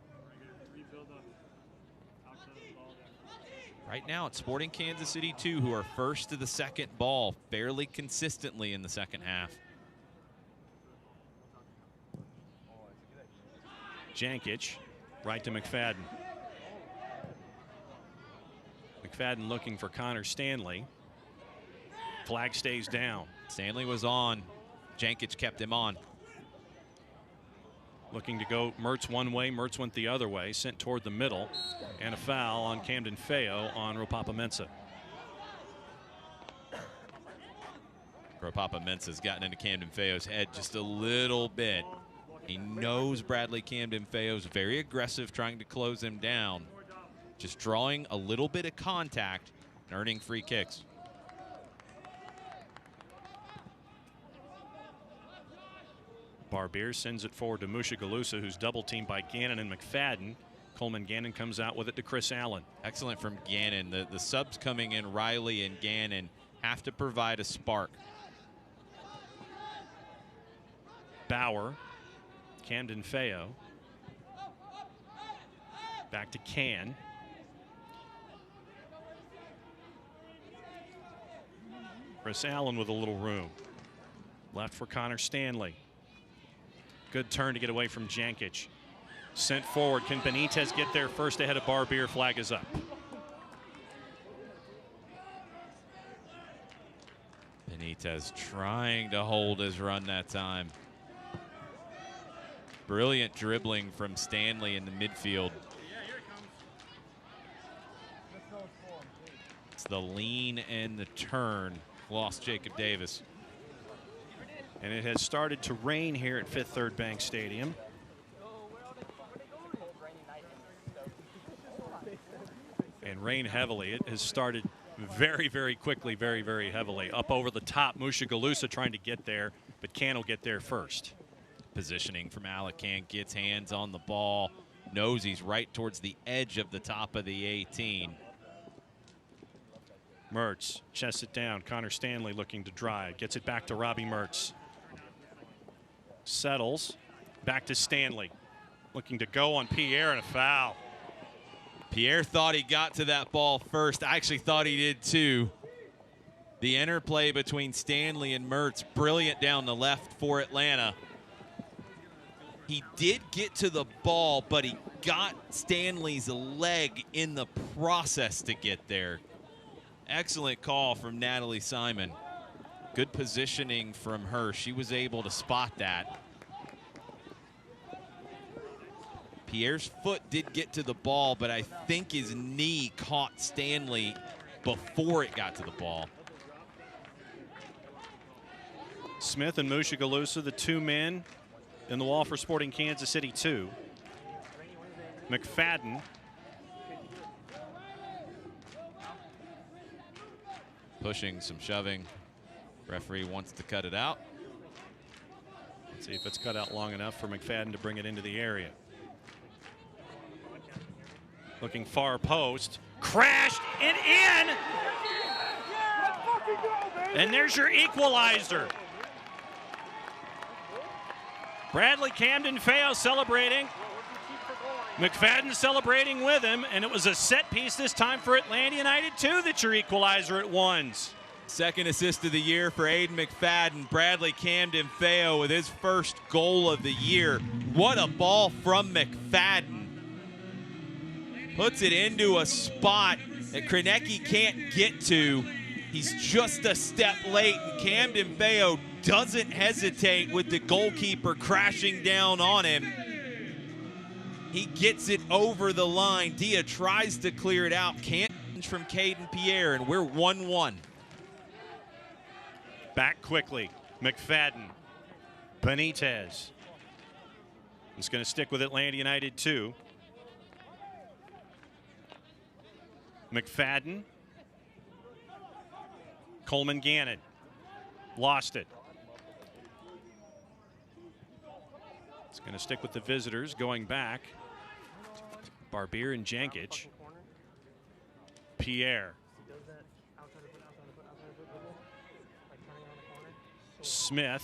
Right now, it's Sporting Kansas City 2 who are first to the second ball fairly consistently in the second half. Jankic, right to McFadden. McFadden looking for Connor Stanley. Flag stays down. Stanley was on. Jankic kept him on. Looking to go Mertz one way, Mertz went the other way, sent toward the middle, and a foul on Camden Feo on Ropapa-Mensah. Ropapa-Mensah's gotten into Camden Feo's head just a little bit. He knows Bradley Camden Feo's very aggressive, trying to close him down. Just drawing a little bit of contact and earning free kicks. Barbier sends it forward to Mushagalusa, who's double teamed by Gannon and McFadden. Coleman Gannon comes out with it to Chris Allen. Excellent from Gannon. The subs coming in, Riley and Gannon, have to provide a spark. Bauer, Camden Feo. Back to Can. Chris Allen with a little room. Left for Connor Stanley. Good turn to get away from Jankic. Sent forward. Can Benitez get there first ahead of Barbier? Flag is up. Benitez trying to hold his run that time. Brilliant dribbling from Stanley in the midfield. It's the lean and the turn. Lost Jacob Davis. And it has started to rain here at Fifth Third Bank Stadium. And rain heavily. It has started very, very quickly, very, very heavily. Up over the top, Mushagalusa trying to get there, but Can will get there first. Positioning from Alec Can, gets hands on the ball, knows he's right towards the edge of the top of the 18. Mertz chests it down. Connor Stanley looking to drive. Gets it back to Robbie Mertz. Settles. Back to Stanley. Looking to go on Pierre, and a foul. Pierre thought he got to that ball first. I actually thought he did too. The interplay between Stanley and Mertz, brilliant down the left for Atlanta. He did get to the ball, but he got Stanley's leg in the process to get there. Excellent call from Natalie Simon. Good positioning from her. She was able to spot that. Pierre's foot did get to the ball, but I think his knee caught Stanley before it got to the ball. Smith and Mushagalusa, the two men in the wall for Sporting Kansas City 2. McFadden. Pushing, some shoving. Referee wants to cut it out. Let's see if it's cut out long enough for McFadden to bring it into the area. Looking far post. Crashed and in! And there's your equalizer. Bradley Camden-Feo celebrating. McFadden celebrating with him, and it was a set piece this time for Atlanta United 2 that's your equalizer at ones. Second assist of the year for Aiden McFadden. Bradley Camden-Feo with his first goal of the year. What a ball from McFadden. Puts it into a spot that Krenecki can't get to. He's just a step late, and Camden-Feo doesn't hesitate with the goalkeeper crashing down on him. He gets it over the line. Dia tries to clear it out. Can't from Caden Pierre, and we're 1-1. Back quickly. McFadden. Benitez. He's going to stick with Atlanta United 2. McFadden. Coleman Gannon. Lost it. It's going to stick with the visitors going back. Barbier and Jankic. Pierre. Smith.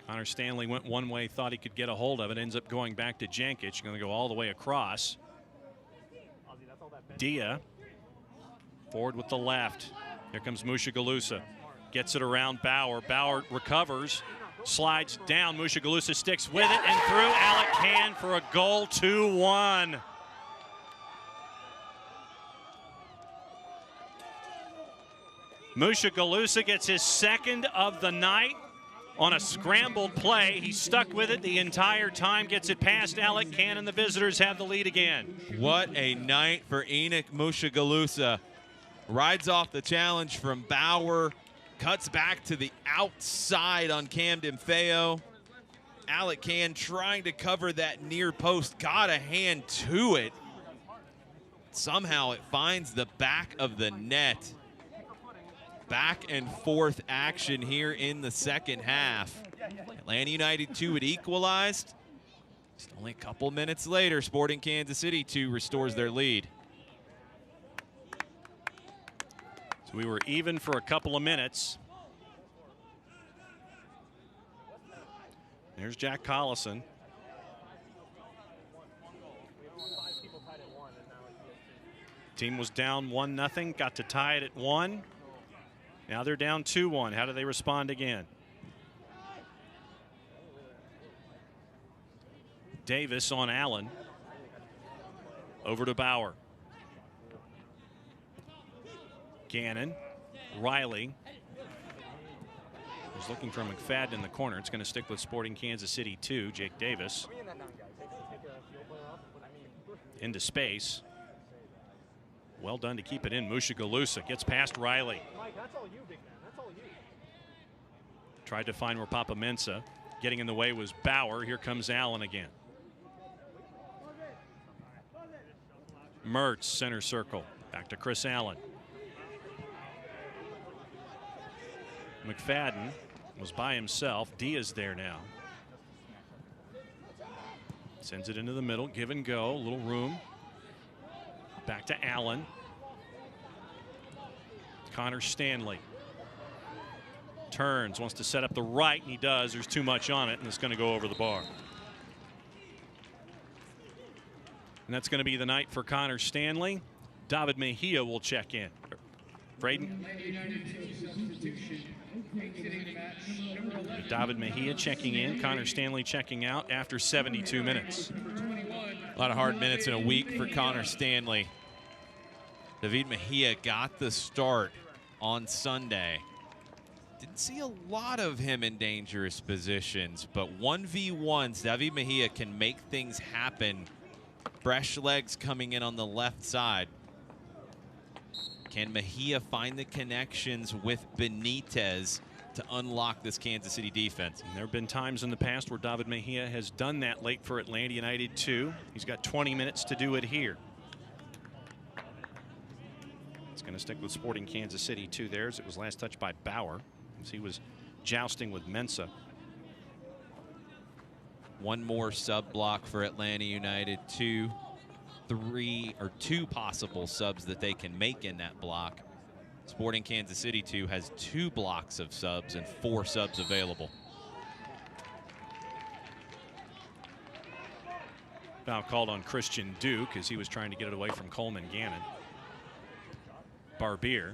Connor Stanley went one way, thought he could get a hold of it, ends up going back to Jankic. Going to go all the way across. Dia. Forward with the left. Here comes Mushagalusa. Gets it around Bauer. Bauer recovers. Slides down. Mushagalusa sticks with it and through. Alec Can for a goal. 2-1. Mushagalusa gets his second of the night on a scrambled play. He stuck with it the entire time. Gets it past Alec Can, and the visitors have the lead again. What a night for Enoch Mushagalusa. Rides off the challenge from Bauer. Cuts back to the outside on Camden-Feo. Alec Can trying to cover that near post. Got a hand to it. Somehow it finds the back of the net. Back and forth action here in the second half. Atlanta United 2 had equalized. Just only a couple minutes later, Sporting Kansas City 2 restores their lead. So we were even for a couple of minutes. There's Jack Collison. Team was down 1-0, got to tie it at 1. Now they're down 2-1. How do they respond again? Davis on Allen. Over to Bauer. Gannon. Riley. He's looking for McFadden in the corner. It's going to stick with Sporting Kansas City 2. Jake Davis. Into space. Well done to keep it in. Mushagalusa gets past Riley. Tried to find where Papa Mensah. Getting in the way was Bauer. Here comes Allen again. Mertz, center circle. Back to Chris Allen. McFadden was by himself. Diaz there now. Sends it into the middle. Give and go. A little room. Back to Allen. Connor Stanley. Turns, wants to set up the right, and he does. There's too much on it, and it's going to go over the bar. And that's going to be the night for Connor Stanley. David Mejia will check in. Braden. David Mejia checking in. Connor Stanley checking out after 72 minutes. A lot of hard minutes in a week for Connor Stanley. David Mejia got the start on Sunday. Didn't see a lot of him in dangerous positions, but 1v1s, David Mejia can make things happen. Fresh legs coming in on the left side. Can Mejia find the connections with Benitez to unlock this Kansas City defense? And there have been times in the past where David Mejia has done that late for Atlanta United too. He's got 20 minutes to do it here. It's going to stick with Sporting Kansas City too. Theirs, it was last touched by Bauer as he was jousting with Mensah. One more sub block for Atlanta United. Two possible subs that they can make in that block. Sporting Kansas City 2 has 2 blocks of subs and 4 subs available. Foul called on Christian Duke as he was trying to get it away from Coleman Gannon. Barbier.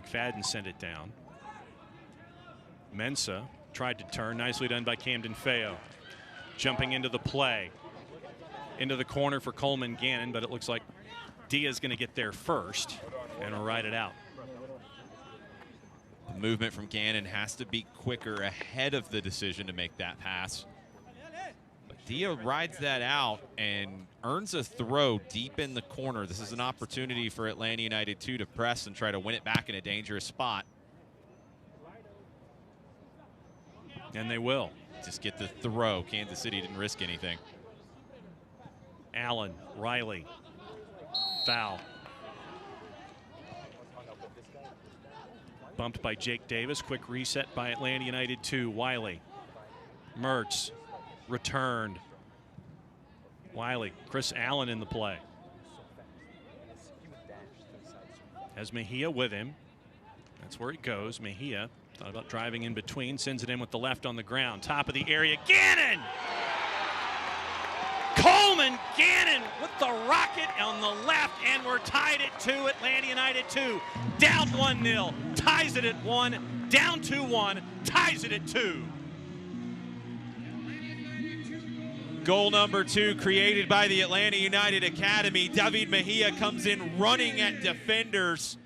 McFadden sent it down. Mensah tried to turn. Nicely done by Camden Feo. Jumping into the play. Into the corner for Coleman Gannon, but it looks like Diaz going to get there first and will ride it out. The movement from Gannon has to be quicker ahead of the decision to make that pass. But Diaz rides that out and earns a throw deep in the corner. This is an opportunity for Atlanta United 2 to press and try to win it back in a dangerous spot. And they will. Just get the throw. Kansas City didn't risk anything. Allen, Riley, foul. Bumped by Jake Davis. Quick reset by Atlanta United 2. Wiley, Mertz, returned. Wiley, Chris Allen in the play. Has Mejia with him. That's where it goes. Mejia thought about driving in between, sends it in with the left on the ground. Top of the area, Gannon! Coleman Gannon with the rocket on the left, and we're tied at 2. Atlanta United 2. Down 1-0, ties it at 1. Down 2-1, ties it at 2. Goal number 2 created by the Atlanta United Academy. David Mejia comes in running at defenders.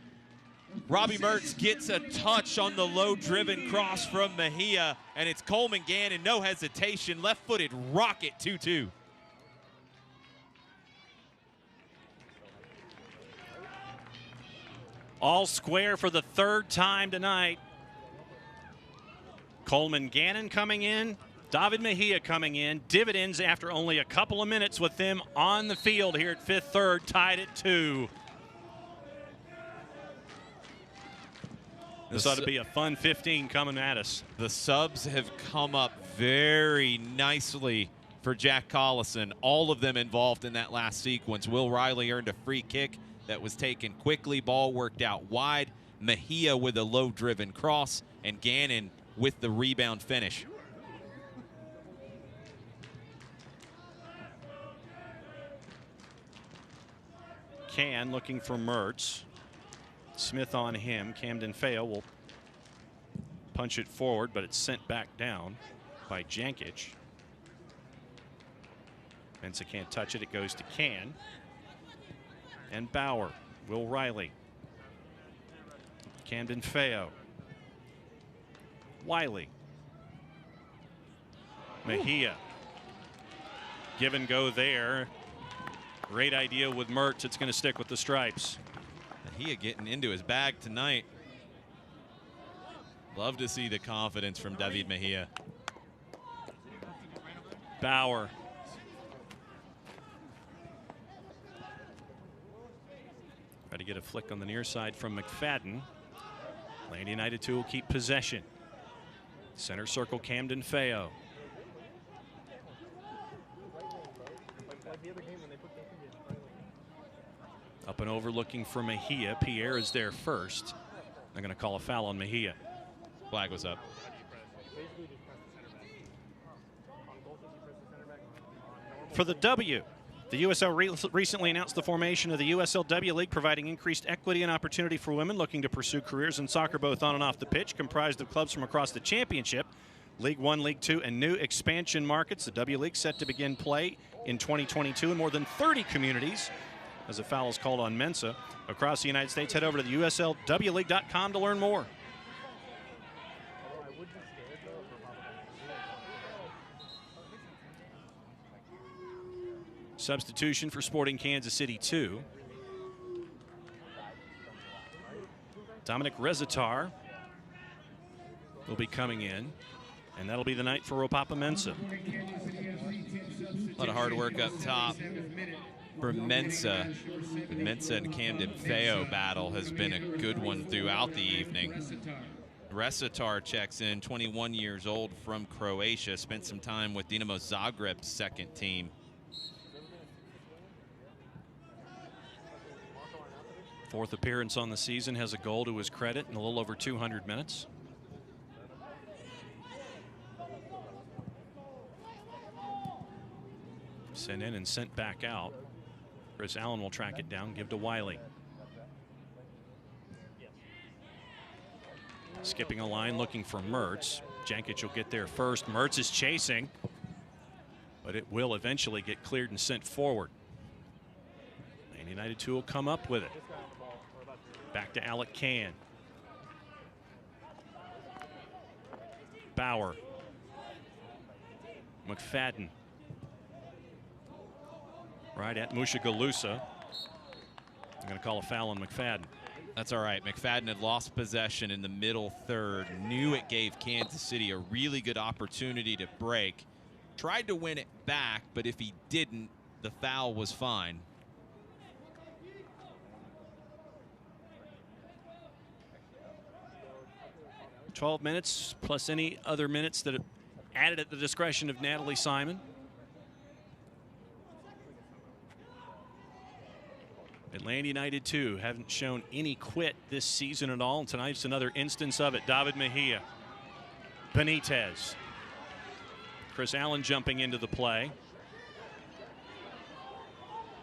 Robbie Mertz gets a touch on the low-driven cross from Mejia, and it's Coleman Gannon, no hesitation, left-footed rocket 2-2. All square for the 3rd time tonight. Coleman Gannon coming in, David Mejia coming in. Dividends after only a couple of minutes with them on the field here at 5th third, tied at 2. This ought to be a fun 15 coming at us. The subs have come up very nicely for Jack Collison. All of them involved in that last sequence. Will Riley earned a free kick that was taken quickly. Ball worked out wide. Mejia with a low-driven cross, and Gannon with the rebound finish. Can looking for Mertz. Smith on him. Camden Feo will punch it forward, but it's sent back down by Jankic. Mensah can't touch it. It goes to Can. And Bauer. Will Riley. Camden Feo. Wiley. Mejia. Give and go there. Great idea with Mertz. It's going to stick with the stripes. Mejia getting into his bag tonight. Love to see the confidence from David Mejia. Bauer. Try to get a flick on the near side from McFadden. Atlanta United 2 will keep possession. Center circle, Camden Feo. Up and over looking for Mejia. Pierre is there first. They're going to call a foul on Mejia. Flag was up. For the W, the USL recently announced the formation of the USLW League, providing increased equity and opportunity for women looking to pursue careers in soccer both on and off the pitch. Comprised of clubs from across the championship, League One, League Two, and new expansion markets. The W League set to begin play in 2022 in more than 30 communities as a foul is called on Mensah. Across the United States, head over to the USLWleague.com to learn more. Substitution for Sporting Kansas City 2. Dominic Rezatar will be coming in, and that'll be the night for Ropapa Mensah. A lot of hard work up top for Mensah. The Mensah and Camden Feo battle has been a good one throughout the evening. Rezatar checks in, 21 years old, from Croatia. Spent some time with Dinamo Zagreb's second team. Fourth appearance on the season, has a goal to his credit in a little over 200 minutes. Sent in and sent back out. Chris Allen will track it down, give to Wiley. Skipping a line, looking for Mertz. Jankic will get there first. Mertz is chasing, but it will eventually get cleared and sent forward. And United 2 will come up with it. Back to Alec Can. Bauer. McFadden. Right at Mushagalusa. I'm going to call a foul on McFadden. That's all right. McFadden had lost possession in the middle third. Knew it gave Kansas City a really good opportunity to break. Tried to win it back, but if he didn't, the foul was fine. $12 minutes plus any other minutes that are added at the discretion of Natalie Simon. Atlanta United 2 haven't shown any quit this season at all, and tonight's another instance of it. David Mejia. Benitez. Chris Allen jumping into the play.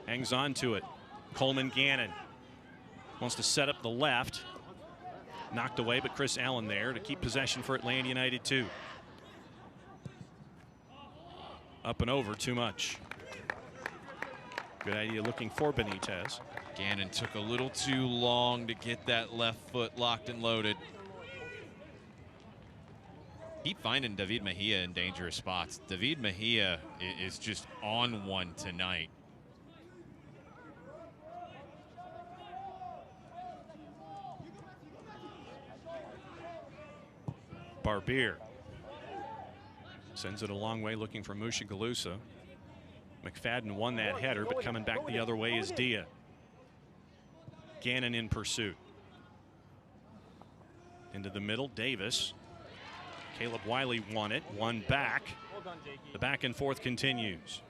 Hangs on to it. Coleman Gannon wants to set up the left. Knocked away, but Chris Allen there to keep possession for Atlanta United 2. Up and over too much. Good idea looking for Benitez. Gannon took a little too long to get that left foot locked and loaded. Keep finding David Mejia in dangerous spots. David Mejia is just on one tonight. Barbier sends it a long way looking for Mushagalusa. McFadden won that header, but coming back the other way is Dia. Gannon in pursuit. Into the middle, Davis. Caleb Wiley won it, one back. The back and forth continues.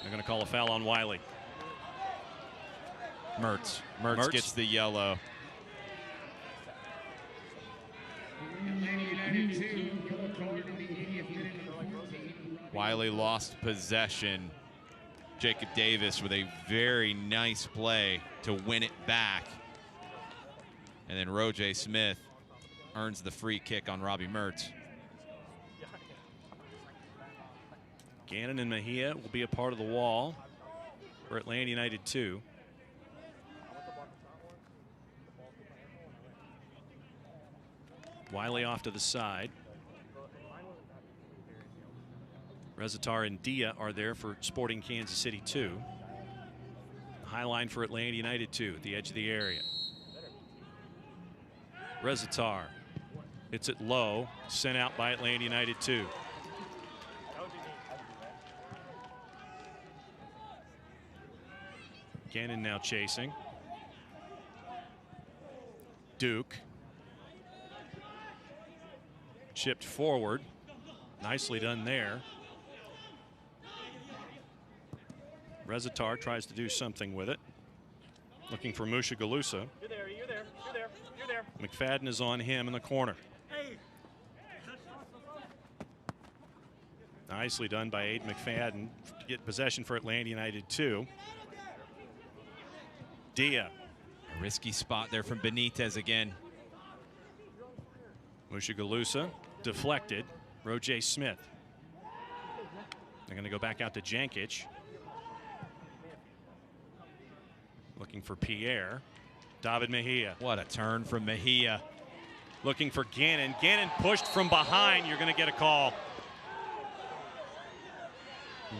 They're going to call a foul on Wiley. Mertz gets the yellow. Wiley lost possession. Jacob Davis with a very nice play to win it back. And then Roger Smith earns the free kick on Robbie Mertz. Gannon and Mejia will be a part of the wall for Atlanta United 2. Wiley off to the side. Rezatar and Dia are there for Sporting Kansas City 2. High line for Atlanta United 2 at the edge of the area. Rezatar hits it low, sent out by Atlanta United 2. Gannon now chasing. Duke. Chipped forward. Nicely done there. Rezatar tries to do something with it. Looking for Mushagalusa. You're there, you're there, you're there, you're there. McFadden is on him in the corner. Nicely done by Aiden McFadden to get possession for Atlanta United 2. Dia. A risky spot there from Benitez again. Mushagalusa deflected. Roger Smith. They're going to go back out to Jankic. Looking for Pierre. David Mejia. What a turn from Mejia. Looking for Gannon. Gannon pushed from behind. You're going to get a call.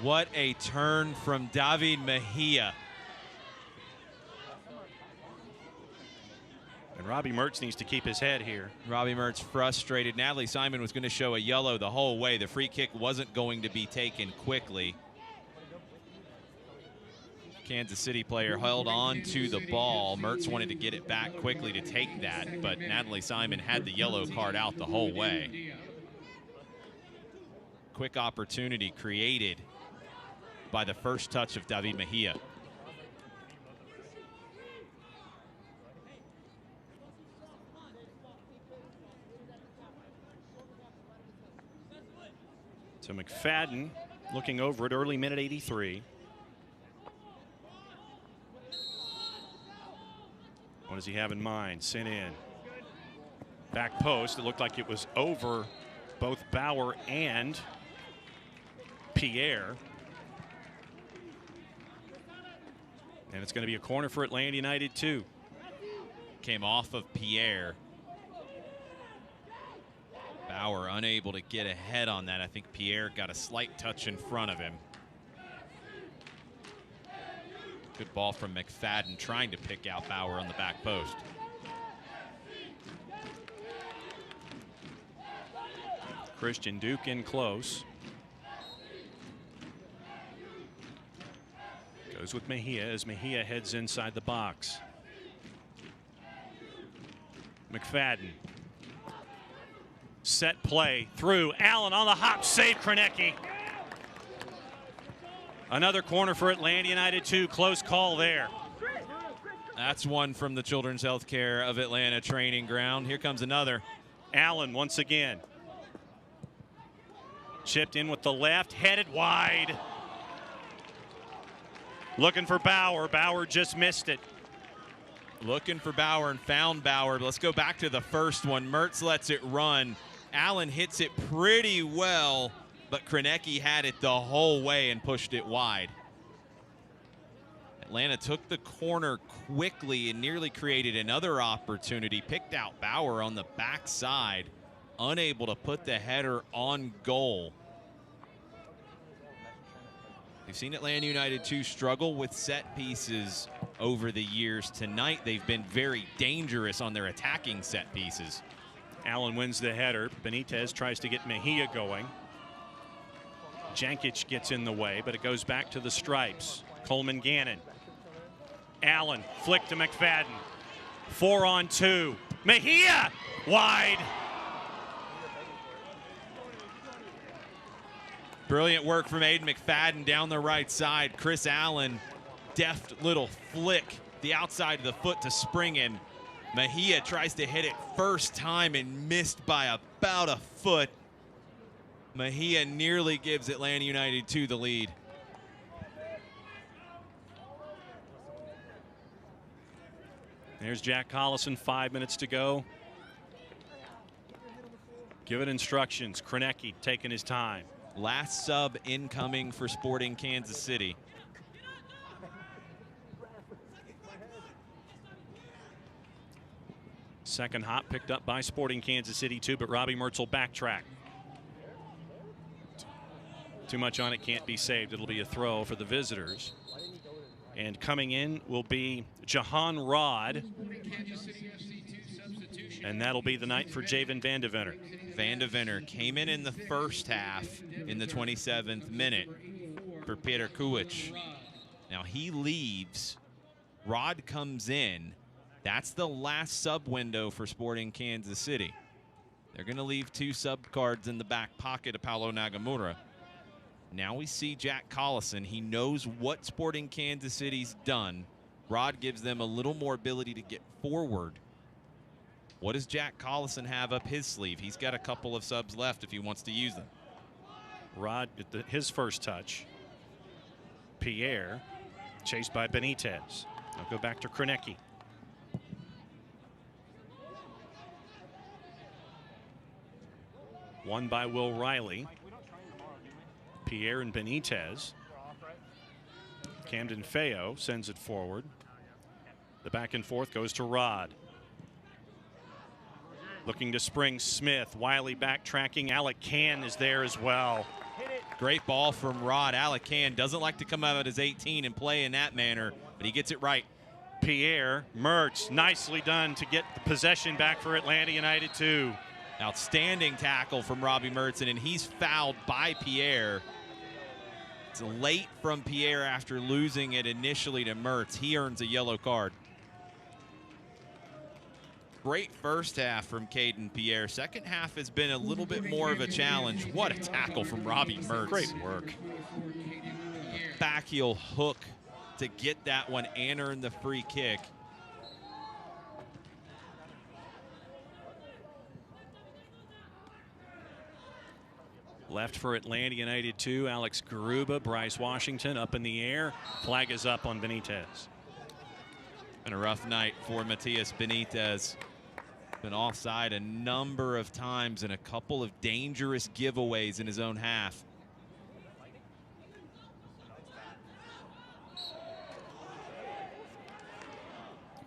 What a turn from David Mejia. And Robbie Mertz needs to keep his head here. Robbie Mertz frustrated. Natalie Simon was going to show a yellow the whole way. The free kick wasn't going to be taken quickly. Kansas City player held on to the ball. Mertz wanted to get it back quickly to take that, but Natalie Simon had the yellow card out the whole way. Quick opportunity created by the first touch of David Mejia. So McFadden looking over it, early minute 83. What does he have in mind? Sent in. Back post. It looked like it was over both Bauer and Pierre. And it's going to be a corner for Atlanta United too. Came off of Pierre. Bauer unable to get ahead on that. I think Pierre got a slight touch in front of him. Good ball from McFadden trying to pick out Bauer on the back post. Christian Duke in close. Goes with Mejia as Mejia heads inside the box. McFadden. Set play through. Allen on the hop. Save Kronecki. Another corner for Atlanta United too. Close call there. That's one from the Children's Healthcare of Atlanta training ground. Here comes another. Allen once again. Chipped in with the left. Headed wide. Looking for Bauer. Bauer just missed it. Looking for Bauer and found Bauer. Let's go back to the first one. Mertz lets it run. Allen hits it pretty well, but Kronecki had it the whole way and pushed it wide. Atlanta took the corner quickly and nearly created another opportunity. Picked out Bauer on the backside, unable to put the header on goal. We've seen Atlanta United 2 struggle with set pieces over the years. Tonight, they've been very dangerous on their attacking set pieces. Allen wins the header. Benitez tries to get Mejia going. Jankic gets in the way, but it goes back to the stripes. Coleman Gannon. Allen flick to McFadden. 4-on-2. Mejia wide. Brilliant work from Aiden McFadden down the right side. Chris Allen, deft little flick, the outside of the foot to spring in. Mejia tries to hit it first time and missed by about a foot. Mejia nearly gives Atlanta United 2 the lead. There's Jack Collison, 5 minutes to go. Giving instructions. Kronecki taking his time. Last sub incoming for Sporting Kansas City. Second hop picked up by Sporting Kansas City too, but Robbie Mertz will backtrack. Too much on it, can't be saved. It'll be a throw for the visitors. And coming in will be Jahan Rod. And that'll be the night for Javen Van de Venner. Van de Venner came in the first half in the 27th minute for Peter Kuwicz. Now he leaves. Rod comes in. That's the last sub window for Sporting Kansas City. They're going to leave 2 sub cards in the back pocket of Paulo Nagamura. Now we see Jack Collison. He knows what Sporting Kansas City's done. Rod gives them a little more ability to get forward. What does Jack Collison have up his sleeve? He's got a couple of subs left if he wants to use them. Rod, his first touch. Pierre, chased by Benitez. I'll go back to Kronecki. Won by Will Riley. Pierre and Benitez. Camden Feo sends it forward. The back and forth goes to Rod. Looking to spring Smith. Wiley backtracking. Alec Can is there as well. Great ball from Rod. Alec Can doesn't like to come out at his 18 and play in that manner, but he gets it right. Pierre Mertz, nicely done to get the possession back for Atlanta United 2. Outstanding tackle from Robbie Mertz, and he's fouled by Pierre. It's late from Pierre after losing it initially to Mertz. He earns a yellow card. Great first half from Caden Pierre. Second half has been a little bit more of a challenge. What a tackle from Robbie Mertz. Great work. Back heel hook to get that one and earn the free kick. Left for Atlanta United 2, Alex Garuba, Bryce Washington up in the air. Flag is up on Benitez. Been a rough night for Matias Benitez. Been offside a number of times and a couple of dangerous giveaways in his own half.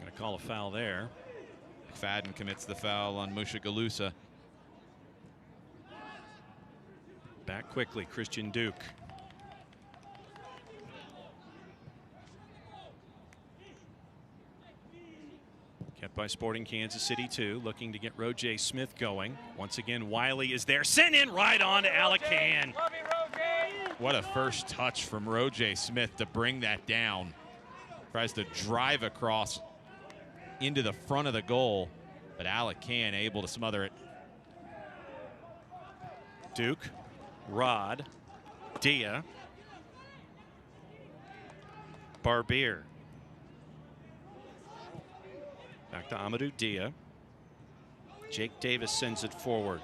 Going to call a foul there. McFadden commits the foul on Mushagalusa. Back quickly, Christian Duke. Kept by Sporting Kansas City 2, looking to get Roje Smith going. Once again, Wiley is there. Sent in right on to Alec Can. What a first touch from Roje Smith to bring that down. Tries to drive across into the front of the goal, but Alec Can able to smother it. Duke, Rod, Dia, Barbier. Back to Amadou Dia. Jake Davis sends it forward.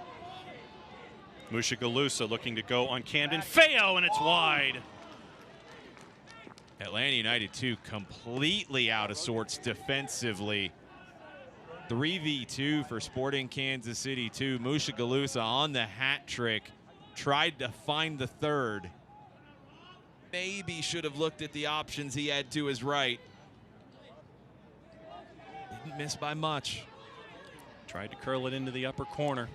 Mushagalusa looking to go on Camden Feo, and it's wide. Atlanta United 2 completely out of sorts defensively. 3v2 for Sporting Kansas City 2. Mushagalusa on the hat trick. Tried to find the third. Maybe should have looked at the options he had to his right. Didn't miss by much. Tried to curl it into the upper corner.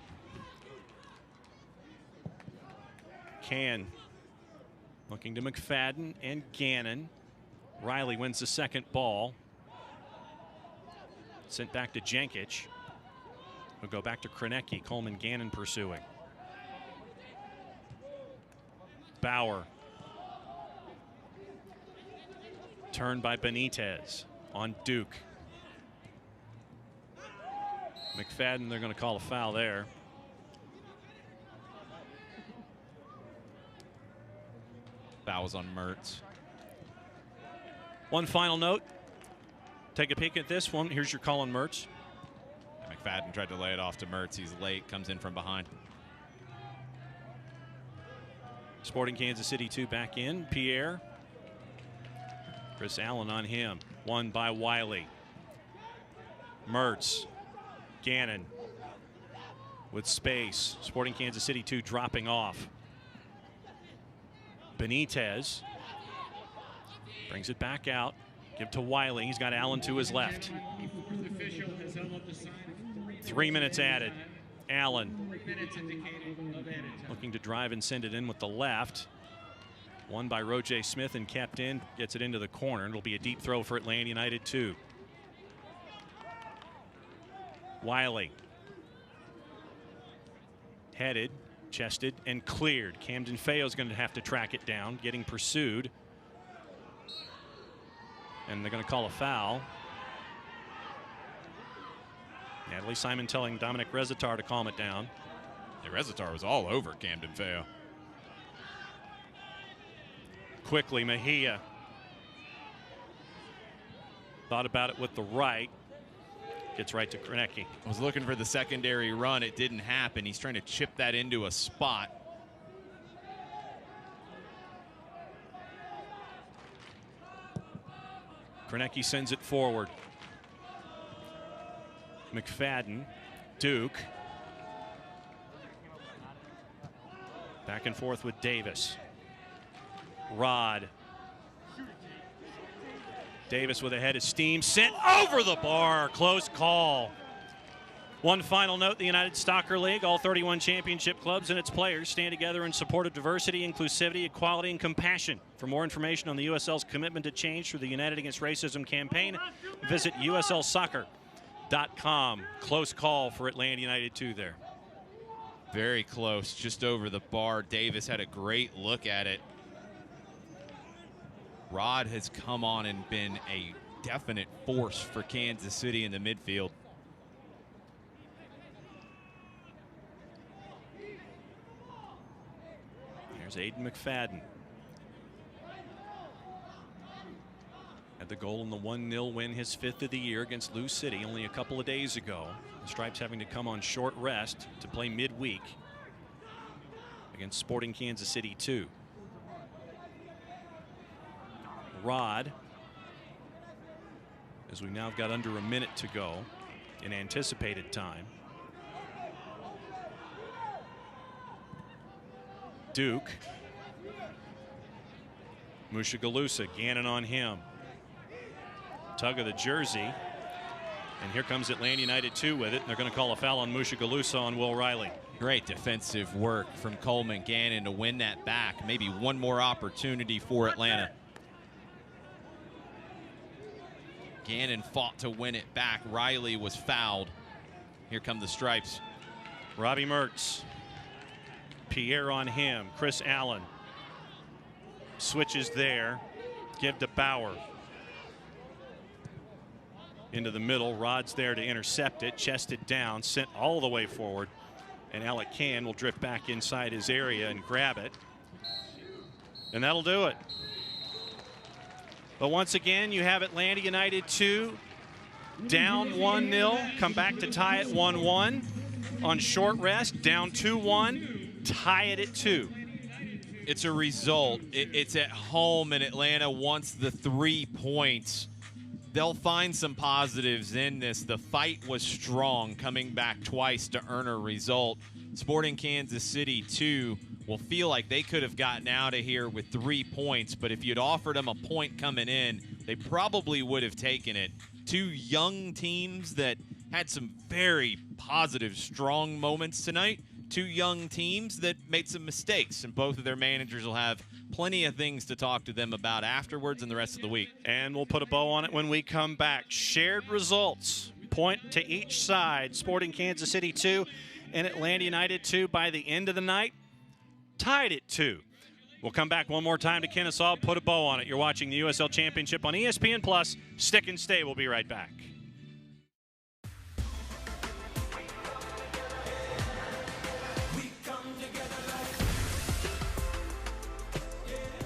Can looking to McFadden and Gannon. Riley wins the second ball. Sent back to Jankic. We'll go back to Krenecki. Coleman Gannon pursuing. Bauer. Turned by Benitez on Duke. McFadden, they're going to call a foul there. Fouls on Mertz. One final note. Take a peek at this one. Here's your call on Mertz. McFadden tried to lay it off to Mertz. He's late, comes in from behind. Sporting Kansas City 2 back in. Pierre. Chris Allen on him. Won by Wiley. Mertz. Gannon with space. Sporting Kansas City 2 dropping off. Benitez brings it back out. Give to Wiley. He's got Allen to his left. 3 minutes added. Allen looking to drive and send it in with the left. Won by Roje Smith and kept in. Gets it into the corner. It'll be a deep throw for Atlanta United 2. Wiley. Headed, chested, and cleared. Camden Feo's going to have to track it down, getting pursued. And they're going to call a foul. Natalie Simon telling Dominic Rezatar to calm it down. Yeah, Rezatar was all over Camden Feo. Quickly, Mejia. Thought about it with the right. Gets right to Krenecki. Was looking for the secondary run. It didn't happen. He's trying to chip that into a spot. Krenecki sends it forward. McFadden, Duke. Back and forth with Davis. Rod. Davis with a head of steam, sent over the bar. Close call. One final note, the United Soccer League, all 31 championship clubs and its players stand together in support of diversity, inclusivity, equality, and compassion. For more information on the USL's commitment to change through the United Against Racism campaign, visit uslsoccer.com. Close call for Atlanta United 2 there. Very close, just over the bar. Davis had a great look at it. Rod has come on and been a definite force for Kansas City in the midfield. There's Aiden McFadden. Had the goal in the 1-0 win, his 5th of the year against Lou City only a couple of days ago. The Stripes having to come on short rest to play midweek against Sporting Kansas City 2. Rod, as we now have got under a minute to go in anticipated time. Duke. Mushagalusa, Gannon on him. Tug of the jersey. And here comes Atlanta United 2 with it. And they're going to call a foul on Mushagalusa on Will Riley. Great defensive work from Coleman Gannon to win that back. Maybe one more opportunity for Atlanta. Gannon fought to win it back. Riley was fouled. Here come the Stripes. Robbie Mertz. Pierre on him. Chris Allen. Switches there. Give to Bauer. Into the middle. Rod's there to intercept it. Chested down. Sent all the way forward. And Alec Can will drift back inside his area and grab it. And that'll do it. But once again, you have Atlanta United 2 down 1-0. Come back to tie it 1-1. On short rest, down 2-1. Tie it at 2. It's a result. It's at home, and Atlanta wants the 3 points. They'll find some positives in this. The fight was strong, coming back twice to earn a result. Sporting Kansas City 2 will feel like they could have gotten out of here with 3 points, but if you'd offered them a point coming in, they probably would have taken it. Two young teams that had some very positive, strong moments tonight. Two young teams that made some mistakes, and both of their managers will have plenty of things to talk to them about afterwards and the rest of the week. And we'll put a bow on it when we come back. Shared results, point to each side. Sporting Kansas City 2 and Atlanta United 2 by the end of the night. Tied at 2. We'll come back one more time to Kennesaw, put a bow on it. You're watching the USL Championship on ESPN Plus. Stick and stay. We'll be right back.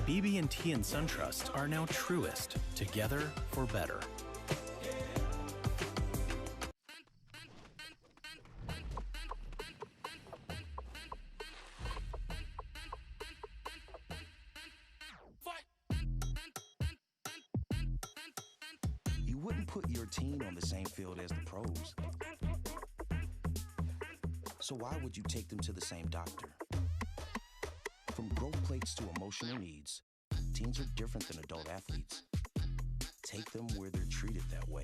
BB&T and SunTrust are now truest, together for better. You wouldn't put your team on the same field as the pros. So why would you take them to the same doctor? From growth plates to emotional needs, teens are different than adult athletes. Take them where they're treated that way.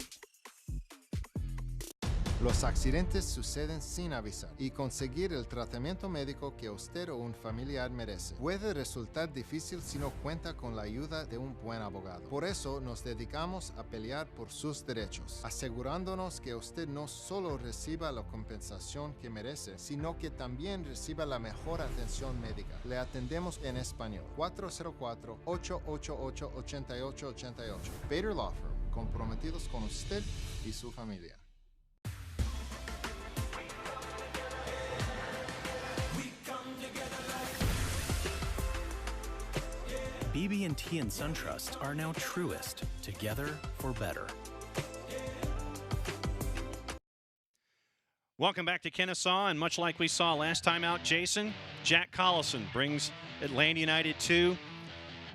Los accidentes suceden sin avisar y conseguir el tratamiento médico que usted o un familiar merece puede resultar difícil si no cuenta con la ayuda de un buen abogado. Por eso nos dedicamos a pelear por sus derechos, asegurándonos que usted no solo reciba la compensación que merece, sino que también reciba la mejor atención médica. Le atendemos en español. 404-888-8888. Bader Law Firm, comprometidos con usted y su familia. BB&T and SunTrust are now truest, together for better. Welcome back to Kennesaw, and much like we saw last time out, Jason, Jack Collison brings Atlanta United 2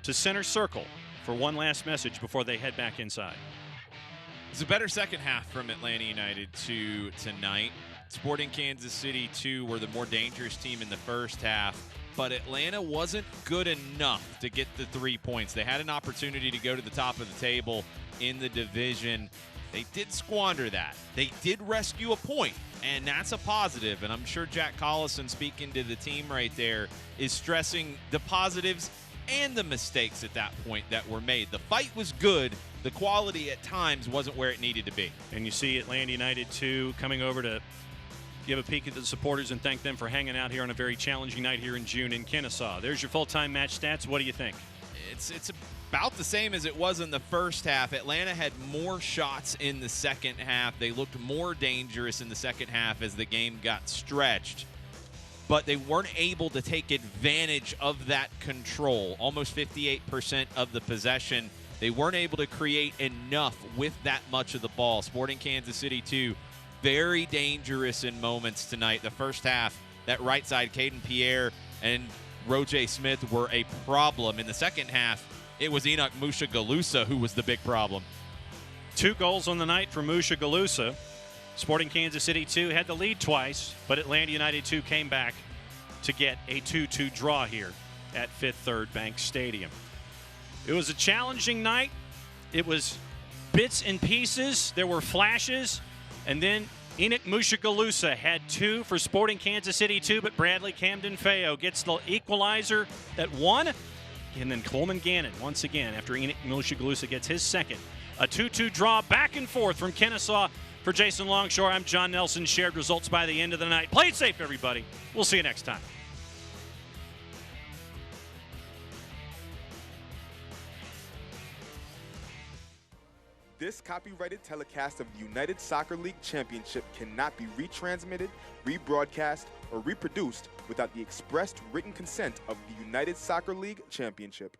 to center circle for one last message before they head back inside. It's a better second half from Atlanta United 2 tonight. Sporting Kansas City 2 were the more dangerous team in the first half, but Atlanta wasn't good enough to get the 3 points. They had an opportunity to go to the top of the table in the division. They did squander that. They did rescue a point, and that's a positive. And I'm sure Jack Collison, speaking to the team right there, is stressing the positives and the mistakes at that point that were made. The fight was good. The quality at times wasn't where it needed to be. And you see Atlanta United, too, coming over to give a peek at the supporters and thank them for hanging out here on a very challenging night here in June in Kennesaw. There's your full-time match stats. What do you think? It's about the same as it was in the first half. Atlanta had more shots in the second half. They looked more dangerous in the second half as the game got stretched. But they weren't able to take advantage of that control. Almost 58% of the possession. They weren't able to create enough with that much of the ball. Sporting Kansas City, too, very dangerous in moments tonight. The first half, that right side, Caden Pierre and Roje Smith were a problem. In the second half, it was Enoch Musha-Galusa who was the big problem. 2 goals on the night for Musha-Galusa. Sporting Kansas City, 2, had the lead twice, but Atlanta United, 2, came back to get a 2-2 draw here at Fifth Third Bank Stadium. It was a challenging night. It was bits and pieces. There were flashes. And then Enoch Musha-Galusa had 2 for Sporting Kansas City, 2, but Bradley Camden-Feo gets the equalizer at 1. And then Coleman Gannon, once again, after Enoch Musha-Galusa gets his second. A 2-2 draw back and forth from Kennesaw. For Jason Longshore, I'm John Nelson. Shared results by the end of the night. Play it safe, everybody. We'll see you next time. This copyrighted telecast of the United Soccer League Championship cannot be retransmitted, rebroadcast, or reproduced without the expressed written consent of the United Soccer League Championship.